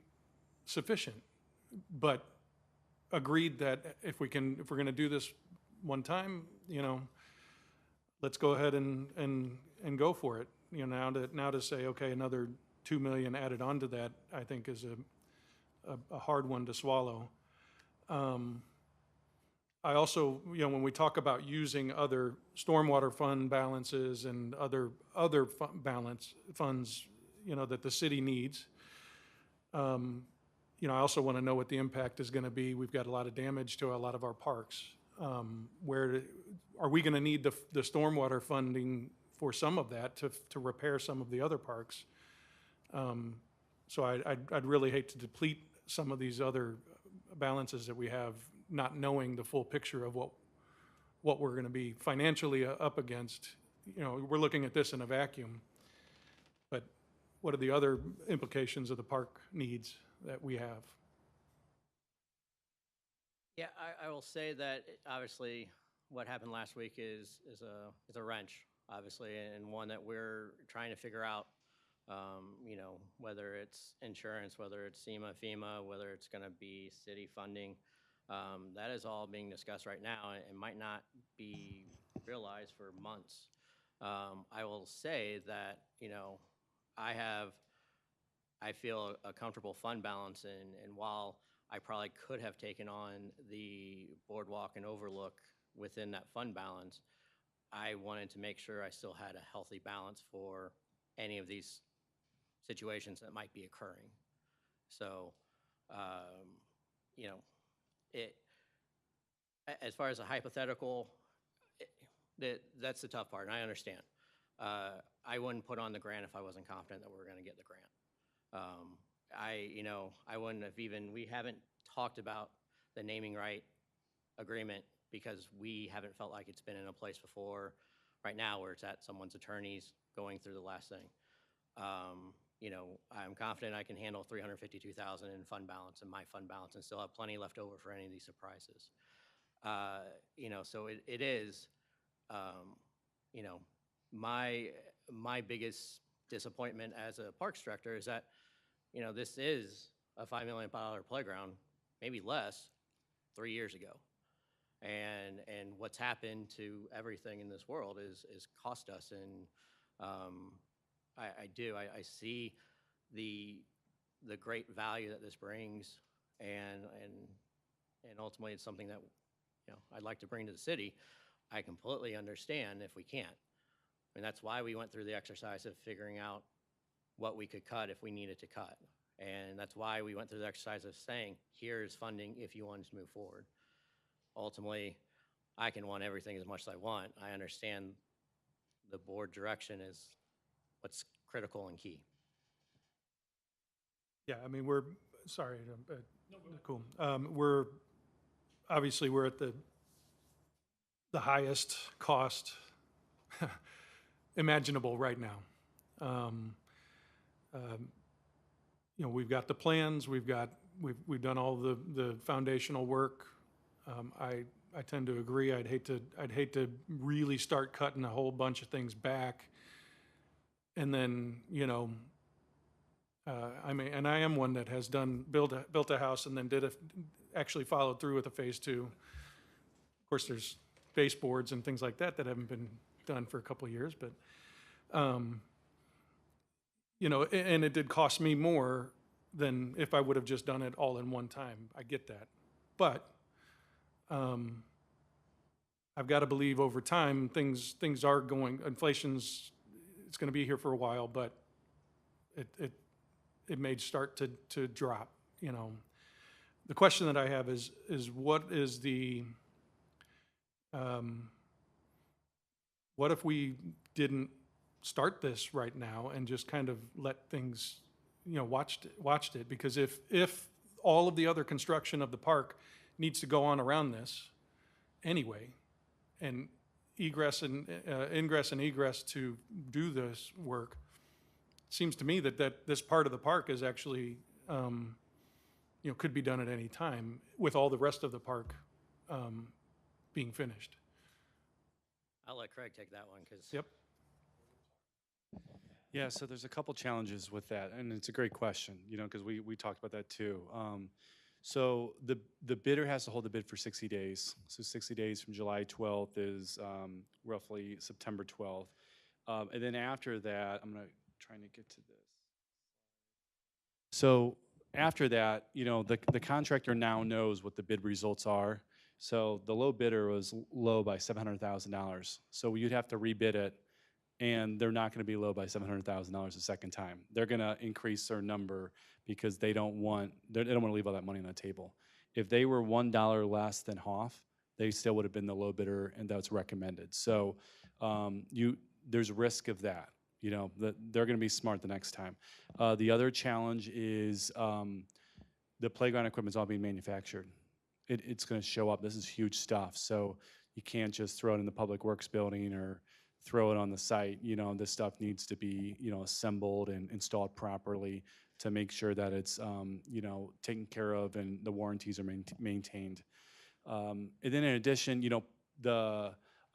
sufficient, but agreed that if we're going to do this one time, let's go ahead and go for it. Now to say, okay, another 2 million added onto that, I think is a hard one to swallow. I also, when we talk about using other stormwater fund balances and other funds, that the city needs, I also want to know what the impact is going to be. We've got a lot of damage to a lot of our parks. Where are we going to need the stormwater funding for some of that to repair some of the other parks? So I'd really hate to deplete some of these other balances that we have, not knowing the full picture of what we're going to be financially up against. We're looking at this in a vacuum, but what are the other implications of the park needs that we have? Yeah, I will say that obviously what happened last week is a wrench, obviously, and one that we're trying to figure out. Whether it's insurance, whether it's FEMA, whether it's going to be city funding. That is all being discussed right now. It might not be realized for months. I will say that, I I feel a comfortable fund balance, and while I probably could have taken on the boardwalk and overlook within that fund balance, I wanted to make sure I still had a healthy balance for any of these situations that might be occurring. So, you know, it, as far as a hypothetical, that's the tough part, and I understand. I wouldn't put on the grant if I wasn't confident that we were gonna get the grant. I wouldn't have even, we haven't talked about the naming right agreement because we haven't felt like it's been in a place before. Right now, where it's at someone's attorneys going through the last thing. I'm confident I can handle 352,000 in fund balance and my fund balance and still have plenty left over for any of these surprises. So it is, you know, my biggest disappointment as a parks director is that, this is a $5 million playground, maybe less, 3 years ago. And what's happened to everything in this world is cost us. And I see the great value that this brings, and ultimately it's something that I'd like to bring to the city. I completely understand if we can't. And that's why we went through the exercise of figuring out what we could cut if we needed to cut. And that's why we went through the exercise of saying, here's funding if you wanted to move forward. Ultimately, I can want everything as much as I want. I understand the board direction is what's critical and key. Yeah, I mean, sorry, cool. We're at the highest cost imaginable right now. We've got the plans, we've done all the foundational work. I tend to agree. I'd hate to really start cutting a whole bunch of things back, and then and I am one that has built a house and then actually followed through with a phase 2. Of course, there's baseboards and things like that haven't been done for a couple of years, but and it did cost me more than if I would have just done it all in one time. I get that, but I've got to believe over time things are going. It's going to be here for a while, but it may start to drop. The question that I have is what is the what if we didn't start this right now and just kind of let things, watched it? Because if all of the other construction of the park needs to go on around this anyway, and ingress and egress to do this work, it seems to me that this part of the park is actually, could be done at any time with all the rest of the park being finished. I'll let Craig take that one because. Yep. Yeah, so there's a couple challenges with that, and it's a great question, because we talked about that too. So the bidder has to hold the bid for 60 days. So 60 days from July 12th is roughly September 12th. And then after that, I'm trying to get to this. So after that, the contractor now knows what the bid results are. So the low bidder was low by $700,000. So you'd have to rebid it, and they're not going to be low by $700,000 a second time. They're going to increase their number because they don't want to leave all that money on the table. If they were $1 less than Hoff, they still would have been the low bidder, and that's recommended. So there's risk of that. That they're going to be smart the next time. The other challenge is the playground equipment's all being manufactured. It's going to show up. This is huge stuff. So you can't just throw it in the Public Works building or throw it on the site. This stuff needs to be, assembled and installed properly to make sure that it's, taken care of and the warranties are maintained. And then in addition,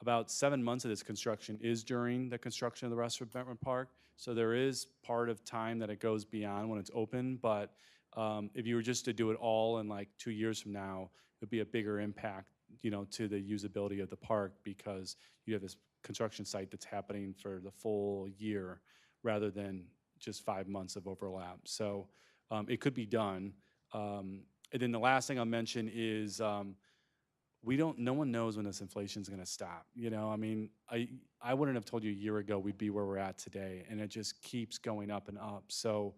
about 7 months of this construction is during the construction of the rest of Brentwood Park. So there is part of time that it goes beyond when it's open, but if you were just to do it all in like 2 years from now, it would be a bigger impact, to the usability of the park because you have this construction site that's happening for the full year rather than, just 5 months of overlap. So it could be done. And then the last thing I'll mention is no one knows when this inflation is going to stop. You know, I mean, I wouldn't have told you a year ago we'd be where we're at today, and it just keeps going up and up. So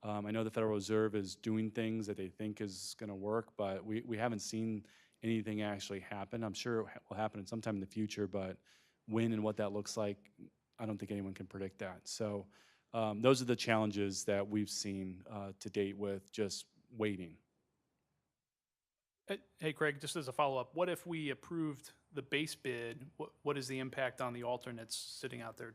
I know the Federal Reserve is doing things that they think is going to work, but we haven't seen anything actually happen. I'm sure it will happen at some time in the future, but when and what that looks like, I don't think anyone can predict that. So those are the challenges that we've seen to date with just waiting. Hey, Craig, just as a follow-up, what if we approved the base bid? What is the impact on the alternates sitting out there?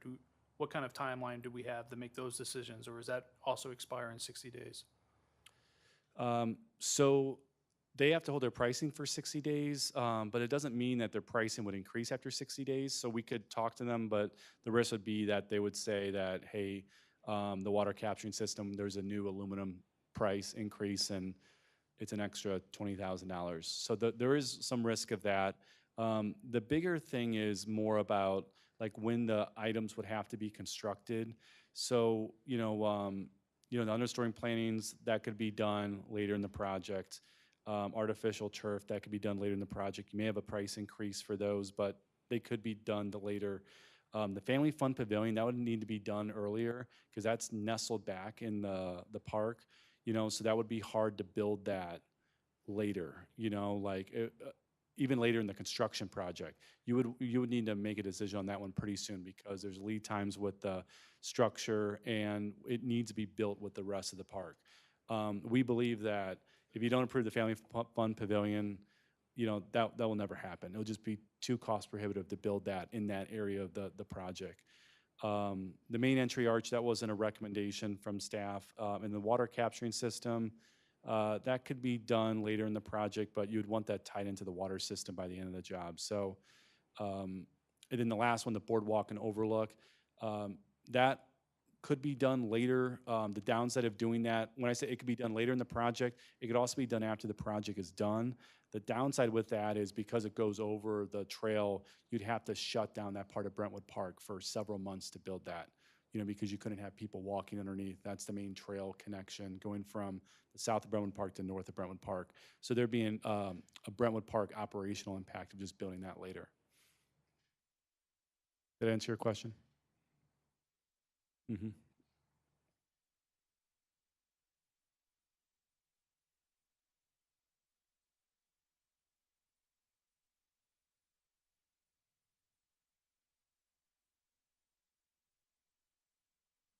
What kind of timeline do we have to make those decisions, or does that also expire in 60 days? So they have to hold their pricing for 60 days, but it doesn't mean that their pricing would increase after 60 days. So we could talk to them, but the risk would be that they would say that, hey, the water capturing system, there's a new aluminum price increase and it's an extra $20,000. So there is some risk of that. The bigger thing is more about like when the items would have to be constructed. So, the understory plantings, that could be done later in the project. Artificial turf, that could be done later in the project. You may have a price increase for those, but they could be done later. The family fun pavilion, that would need to be done earlier because that's nestled back in the park, so that would be hard to build that later, even later in the construction project. You would need to make a decision on that one pretty soon because there's lead times with the structure and it needs to be built with the rest of the park. We believe that if you don't approve the family fun pavilion, that will never happen. It'll just be too cost prohibitive to build that in that area of the project. The main entry arch, that wasn't a recommendation from staff. And the water capturing system, that could be done later in the project, but you'd want that tied into the water system by the end of the job. So, and then the last one, the boardwalk and overlook, that could be done later. The downside of doing that, when I say it could be done later in the project, it could also be done after the project is done. The downside with that is because it goes over the trail, you'd have to shut down that part of Brentwood Park for several months to build that, because you couldn't have people walking underneath. That's the main trail connection going from the south of Brentwood Park to north of Brentwood Park. So there'd be a Brentwood Park operational impact of just building that later. Did that answer your question? Mm-hmm.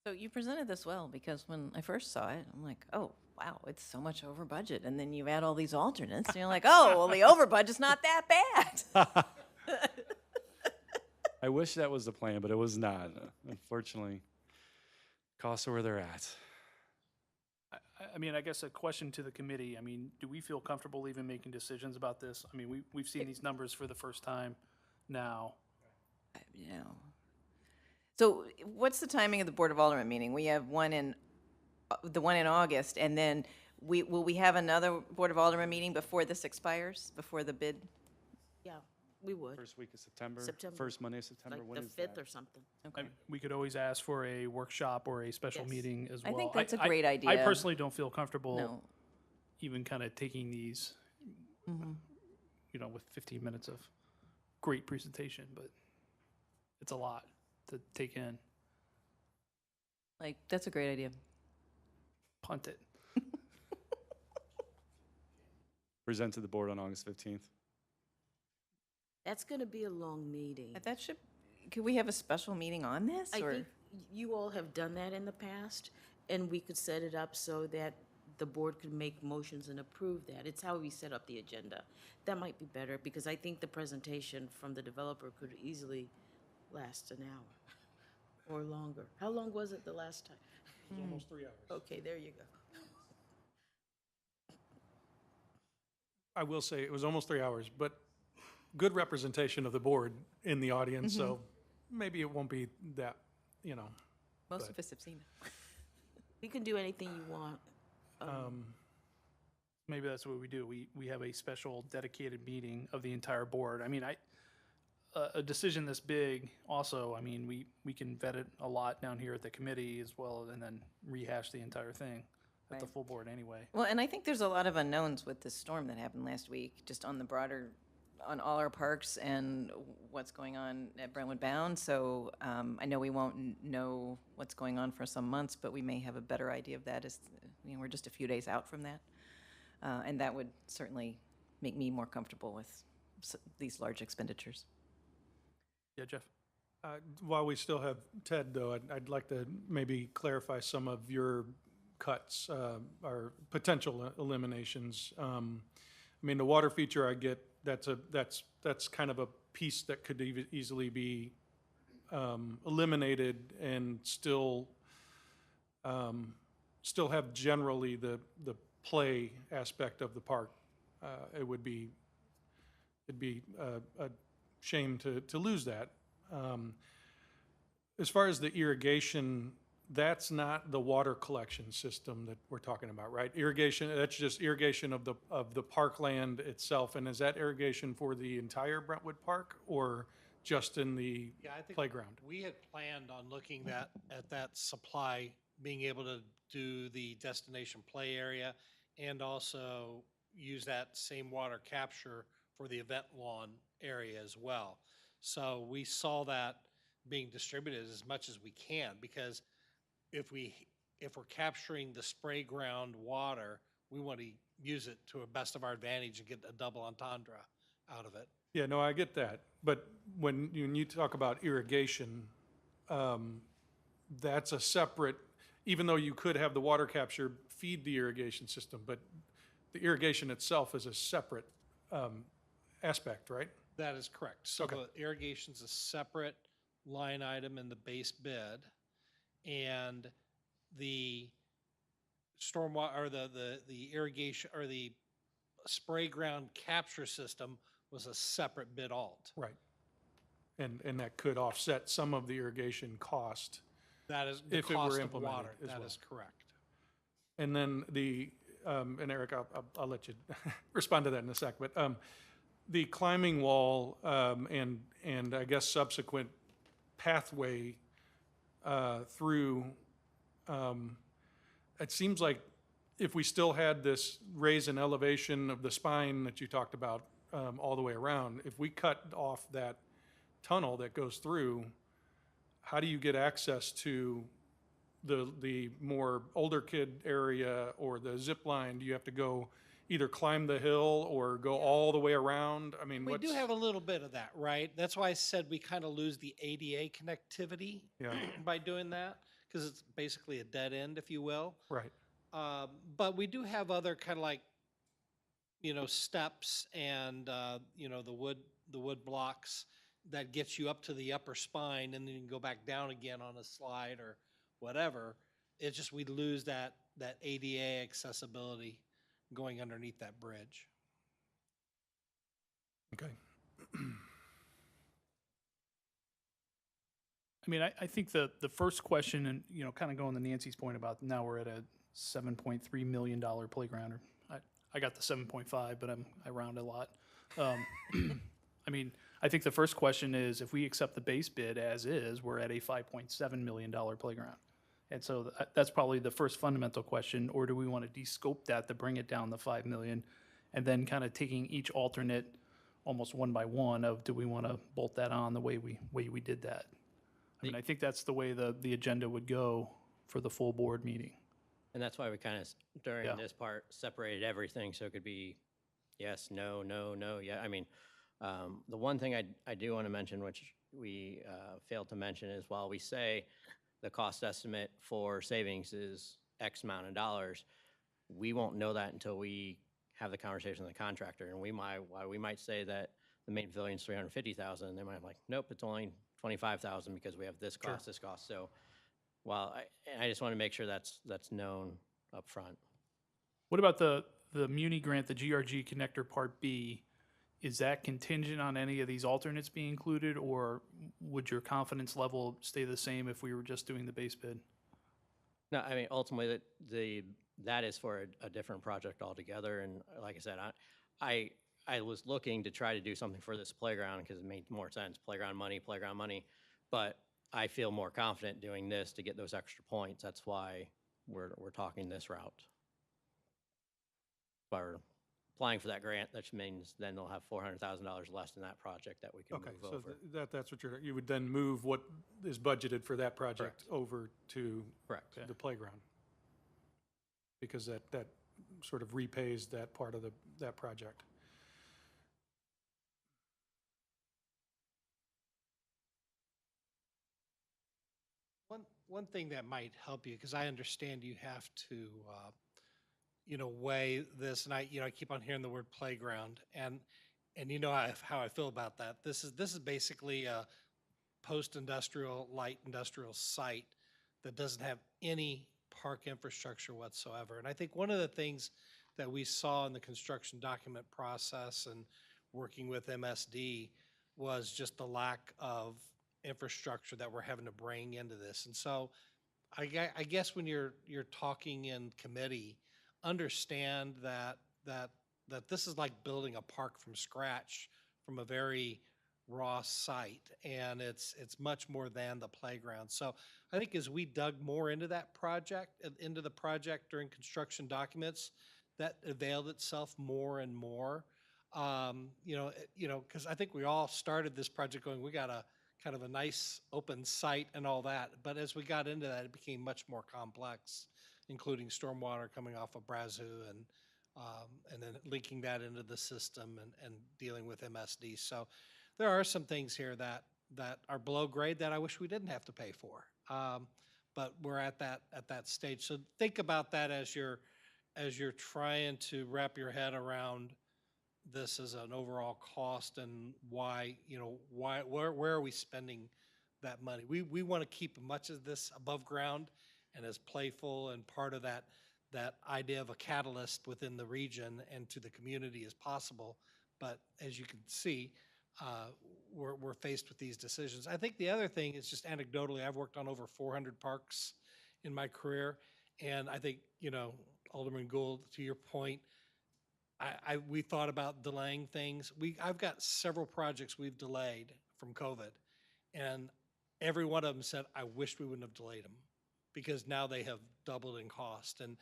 So you presented this well, because when I first saw it, I'm like, oh, wow, it's so much over budget. And then you add all these alternates, and you're like, oh, well, the over budget's not that bad. I wish that was the plan, but it was not. Unfortunately, costs are where they're at. I mean, I guess a question to the committee, do we feel comfortable even making decisions about this? We've seen these numbers for the first time now. So what's the timing of the Board of Aldermen meeting? We have the one in August, and then will we have another Board of Aldermen meeting before this expires, before the bid? Yeah, we would. First week of September, September. first Monday of September. Like When the is 5th that? or something. Okay. We could always ask for a workshop or a special Yes. meeting as I well. think that's a great I idea. personally don't feel comfortable No. even kind of taking these, with 15 minutes of great presentation, but it's a lot to take in. That's a great idea. Punt it. Present to the board on August 15th. That's going to be a long meeting. Could we have a special meeting on this? I or? think you all have done that in the past, and we could set it up so that the board could make motions and approve that. It's how we set up the agenda. That might be better, because I think the presentation from the developer could easily last an hour or longer. How long was it the last time? It was almost 3 hours. Okay, there you go. I will say, it was almost 3 hours, but good representation of the board in the audience, so maybe it won't be that, Most of us have seen it. We can do anything you want. Maybe that's what we do. We have a special dedicated meeting of the entire board. a decision this big, also, I mean, we can vet it a lot down here at the committee as well, and then rehash the entire thing at the Right. full board anyway. Well, and I think there's a lot of unknowns with this storm that happened last week, just on the broader, on all our parks and what's going on at Brentwood Bound. So I know we won't know what's going on for some months, but we may have a better idea of that as, we're just a few days out from that. And that would certainly make me more comfortable with these large expenditures. Yeah, Jeff? While we still have Ted, though, I'd like to maybe clarify some of your cuts or potential eliminations. I mean, the water feature, I get, that's kind of a piece that could easily be eliminated and still have generally the play aspect of the park. It'd be a shame to lose that. As far as the irrigation, that's not the water collection system that we're talking about, right? Irrigation, that's just irrigation of the parkland itself. And is that irrigation for the entire Brentwood Park or just in the Yeah, I think playground? we had planned on looking at that supply, being able to do the destination play area and also use that same water capture for the event lawn area as well. So we saw that being distributed as much as we can, because if we're capturing the spray ground water, we want to use it to a best of our advantage and get a double entendre out of it. Yeah, no, I get that. But when you talk about irrigation, that's a separate, even though you could have the water capture feed the irrigation system, but the irrigation itself is a separate aspect, right? That is correct. So Okay. the irrigation's a separate line item in the base bid, and the stormwater, or the irrigation, or the spray ground capture system was a separate bid alt. Right. And that could offset some of the irrigation cost. That is the If it were cost of implemented water. as That well. is correct. And then and Eric, I'll let you respond to that in a sec, but the climbing wall and I guess subsequent pathway through, it seems like if we still had this raise in elevation of the spine that you talked about all the way around, if we cut off that tunnel that goes through, how do you get access to the more older kid area or the zip line? Do you have to go either climb the hill or go all the way around? I mean, We what's... do have a little bit of that, right? That's why I said we kind of lose the ADA connectivity Yeah, by doing that, because it's basically a dead end, if you will. right. But we do have other kind of like, steps and, the wood blocks that gets you up to the upper spine, and then you can go back down again on a slide or whatever. It's just we lose that ADA accessibility going underneath that bridge. Okay. I mean, I think the first question, and, kind of going to Nancy's point about now we're at a $7.3 million playground, or I got the 7.5, but I round a lot. I mean, I think the first question is, if we accept the base bid as is, we're at a $5.7 million playground. And so that's probably the first fundamental question, or do we want to de-scope that to bring it down to 5 million? And then kind of taking each alternate almost one by one of, do we want to bolt that on the way we did that? I mean, I think that's the way the agenda would go for the full board meeting. And that's why we kind of, during Yeah. this part, separated everything, so it could be yes, no, no, no, yeah. I mean, the one thing I do want to mention, which we failed to mention, is while we say the cost estimate for savings is X amount of dollars, we won't know that until we have the conversation with the contractor. And we might say that the main pavilion's $350,000, and they might be like, nope, it's only $25,000 because we have this cost, this cost. So while I just want to make sure that's known up front. What about the Muni Grant, the GRG connector Part B? Is that contingent on any of these alternates being included, or would your confidence level stay the same if we were just doing the base bid? No, I mean, ultimately, that is for a different project altogether. And like I said, I was looking to try to do something for this playground because it made more sense, playground money. But I feel more confident doing this to get those extra points. That's why we're talking this route. Why we're applying for that grant, that means then they'll have $400,000 less in that project that we can Okay, move so over. that's what you would then move what is budgeted for that project over to Correct. the playground? Because that sort of repays that part of that project. One thing that might help you, because I understand you have to, weigh this, and I keep on hearing the word playground, and you know how I feel about that. This is basically a post-industrial, light industrial site that doesn't have any park infrastructure whatsoever. And I think one of the things that we saw in the construction document process and working with MSD was just the lack of infrastructure that we're having to bring into this. And so I guess when you're talking in committee, understand that this is like building a park from scratch from a very raw site, and it's much more than the playground. So I think as we dug more into that project, into the project during construction documents, that availed itself more and more. Because I think we all started this project going, we got a kind of a nice open site and all that. But as we got into that, it became much more complex, including stormwater coming off of Brazos and then linking that into the system and dealing with MSD. So there are some things here that are below grade that I wish we didn't have to pay for. But we're at that stage. So think about that as you're trying to wrap your head around this as an overall cost and why, where are we spending that money? We want to keep much of this above ground and as playful and part of that idea of a catalyst within the region and to the community as possible. But as you can see, we're faced with these decisions. I think the other thing is just anecdotally, I've worked on over 400 parks in my career. And I think, Alderman Gould, to your point, we thought about delaying things. I've got several projects we've delayed from COVID, and every one of them said, I wish we wouldn't have delayed them because now they have doubled in cost. And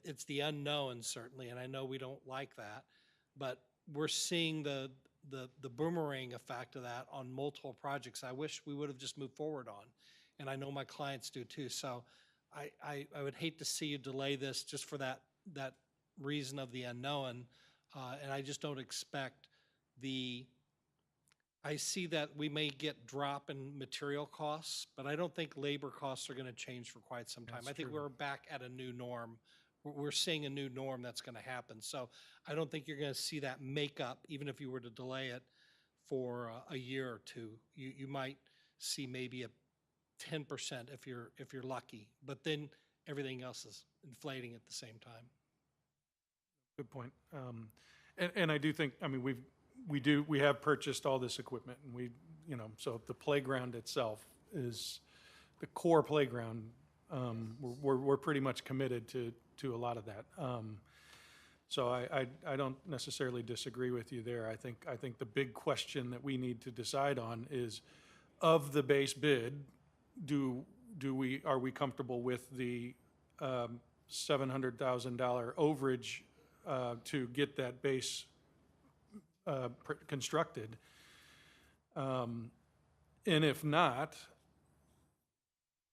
it's the unknown, certainly, and I know we don't like that, but we're seeing the boomerang effect of that on multiple projects I wish we would have just moved forward on. And I know my clients do too. So I would hate to see you delay this just for that reason of the unknown. And I just don't expect I see that we may get drop in material costs, but I don't think labor costs are going to change for quite some time. I think we're back at a new norm. We're seeing a new norm that's going to happen. So I don't think you're going to see that makeup, even if you were to delay it for a year or two. You might see maybe a 10% if you're lucky, but then everything else is inflating at the same time. Good point. And I do think, I mean, we have purchased all this equipment, and so the playground itself is the core playground. We're pretty much committed to a lot of that. So I don't necessarily disagree with you there. I think the big question that we need to decide on is, of the base bid, are we comfortable with the $700,000 overage to get that base constructed? And if not,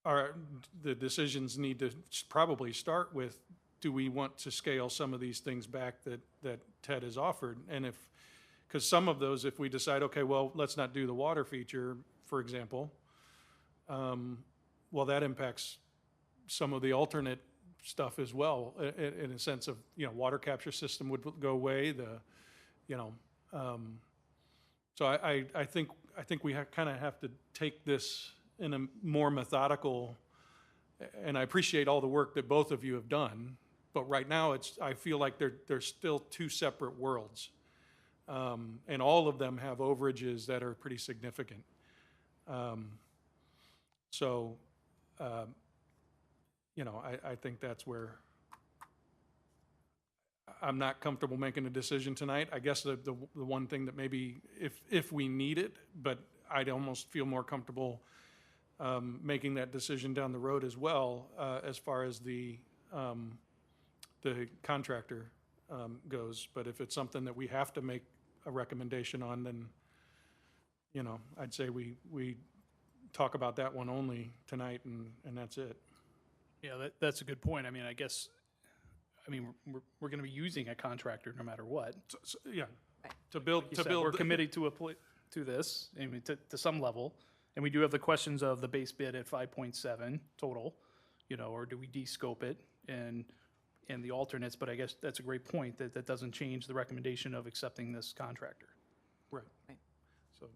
the decisions need to probably start with, do we want to scale some of these things back that Ted has offered? And because some of those, if we decide, okay, well, let's not do the water feature, for example, well, that impacts some of the alternate stuff as well, in a sense of, water capture system would go away, so I think we kind of have to take this in a more methodical, and I appreciate all the work that both of you have done, but right now I feel like they're still two separate worlds. And all of them have overages that are pretty significant. So, I think that's where I'm not comfortable making a decision tonight. I guess the one thing that maybe if we need it, but I'd almost feel more comfortable making that decision down the road as well, as far as the contractor goes. But if it's something that we have to make a recommendation on, then, you know, I'd say we talk about that one only tonight, and that's it. Yeah, that's a good point. I mean, I guess, we're going to be using a contractor no matter what. Yeah, to build, You said, we're committed to to this, I mean, to some level. And we do have the questions of the base bid at 5.7 total, you know, or do we de-scope it and the alternates? But I guess that's a great point, that doesn't change the recommendation of accepting this contractor. right. Right. So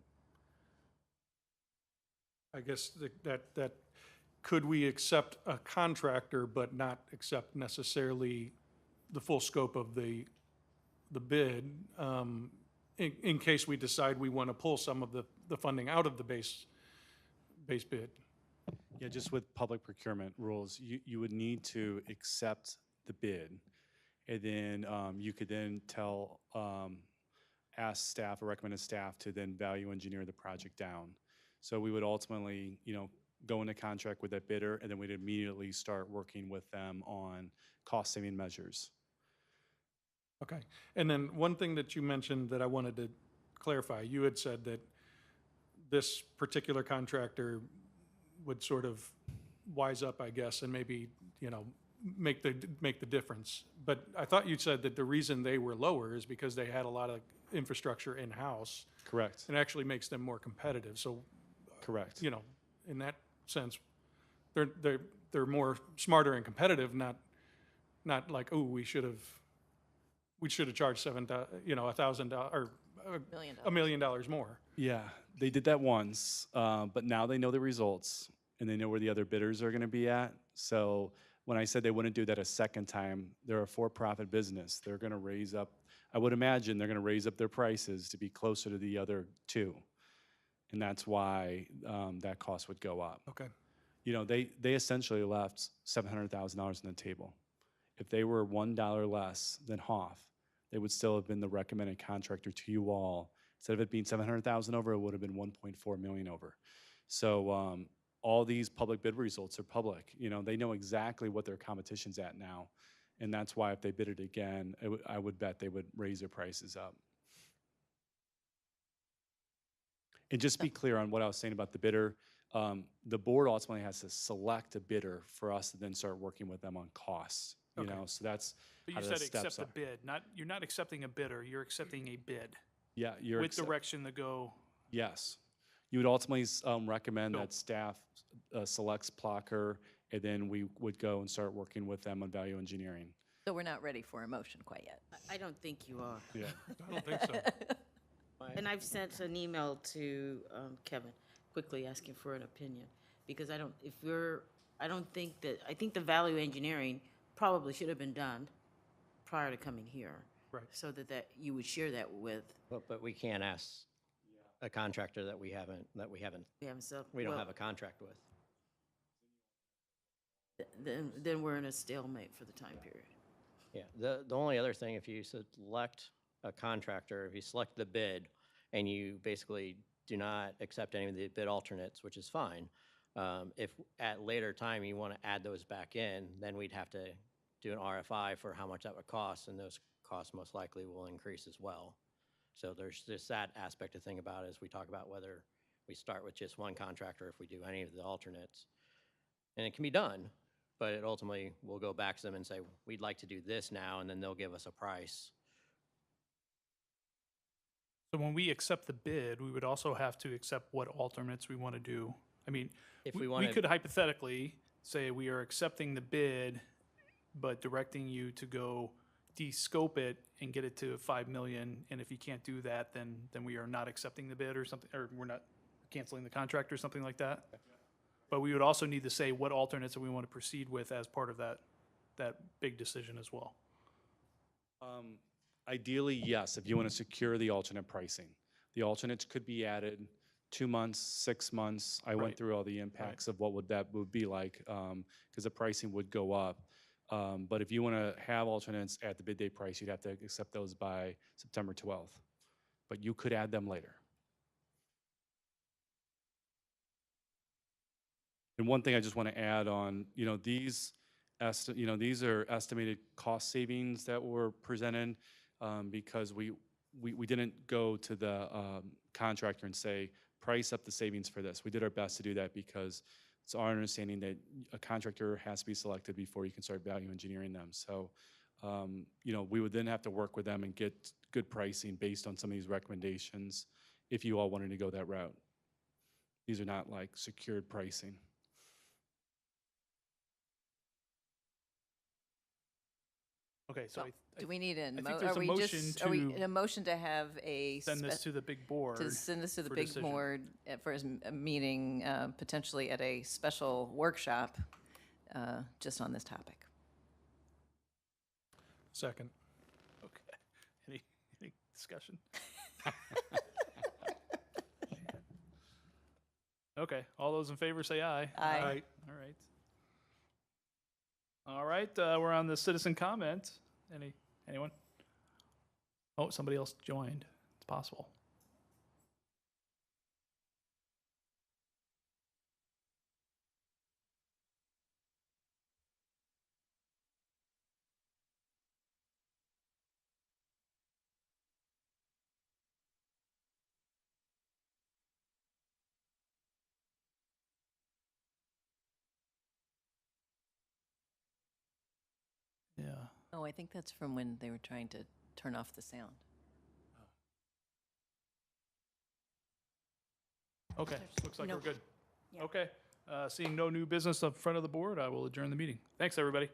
I guess that could we accept a contractor but not accept necessarily the full scope of the bid, in case we decide we want to pull some of the funding out of the base bid? Yeah, just with public procurement rules, you would need to accept the bid, and then you could then ask staff or recommended staff to then value engineer the project down. So we would ultimately, you know, go into contract with that bidder, and then we'd immediately start working with them on cost-saving measures. Okay. And then one thing that you mentioned that I wanted to clarify, you had said that this particular contractor would sort of wise up, I guess, and maybe, you know, make the difference. But I thought you said that the reason they were lower is because they had a lot of infrastructure in-house. Correct. And actually makes them more competitive. So, Correct. you know, in that sense, they're more smarter and competitive, not like, oh, we should have charged $1,000 or $1 million more. Yeah, they did that once, but now they know the results and they know where the other bidders are going to be at. So when I said they wouldn't do that a second time, they're a for-profit business. They're going to raise up, I would imagine they're going to raise up their prices to be closer to the other two. And that's why that cost would go up. Okay. You know, they essentially left $700,000 on the table. If they were $1 less than Hoff, they would still have been the recommended contractor to you all. Instead of it being 700,000 over, it would have been 1.4 million over. So all these public bid results are public. You know, they know exactly what their competition's at now, and that's why if they bid it again, I would bet they would raise their prices up. And just to be clear on what I was saying about the bidder, the board ultimately has to select a bidder for us to then start working with them on costs. You know, so that's But how you the said steps accept a are. bid, you're not accepting a bidder, you're accepting a bid Yeah, you're with direction to go. yes. You would ultimately recommend Go. that staff selects Plocker, and then we would go and start working with them on value engineering. So we're not ready for a motion quite yet. I don't think you are. Yeah. I don't think so. And I've sent an email to Kevin quickly asking for an opinion, because I think the value engineering probably should have been done prior to coming here. Right. So that you would share that with, But we can't ask a contractor that we don't have a contract with. Then we're in a stalemate for the time period. Yeah, the only other thing, if you select a contractor, if you select the bid and you basically do not accept any of the bid alternates, which is fine, if at later time you want to add those back in, then we'd have to do an RFI for how much that would cost, and those costs most likely will increase as well. So there's just that aspect to think about as we talk about whether we start with just one contractor, if we do any of the alternates. And it can be done, but it ultimately will go back to them and say, we'd like to do this now, and then they'll give us a price. So when we accept the bid, we would also have to accept what alternates we want to do. I mean, If we we wanted- could hypothetically say we are accepting the bid, but directing you to go de-scope it and get it to 5 million, and if you can't do that, then we are not accepting the bid or something, or we're not canceling the contract or something like that. But we would also need to say what alternates that we want to proceed with as part of that big decision as well. Ideally, yes, if you want to secure the alternate pricing. The alternates could be added 2 months, 6 months. I went Right. through all the impacts of what that would be like, because the pricing would go up. But if you want to have alternates at the bid day price, you'd have to accept those by September 12th. But you could add them later. And one thing I just want to add on, these are estimated cost savings that were presented because we didn't go to the contractor and say, price up the savings for this. We did our best to do that because it's our understanding that a contractor has to be selected before you can start value engineering them. So, we would then have to work with them and get good pricing based on some of these recommendations if you all wanted to go that route. These are not like secured pricing. Okay, so Do we need a, think mo- there's are a we motion just, are we, to in a motion to have a, send this to the big board. to send this to the for big decision. board for a meeting, potentially at a special workshop, just on this topic? Second. Okay. Any discussion? Okay, all those in favor say aye. Aye. All right. All right, we're on the citizen comment. Anyone? Oh, somebody else joined. It's possible. Yeah. Oh, I think that's from when they were trying to turn off the sound. Okay, looks like no- we're good. Yeah. Okay, seeing no new business up front of the board, I will adjourn the meeting. Thanks, everybody.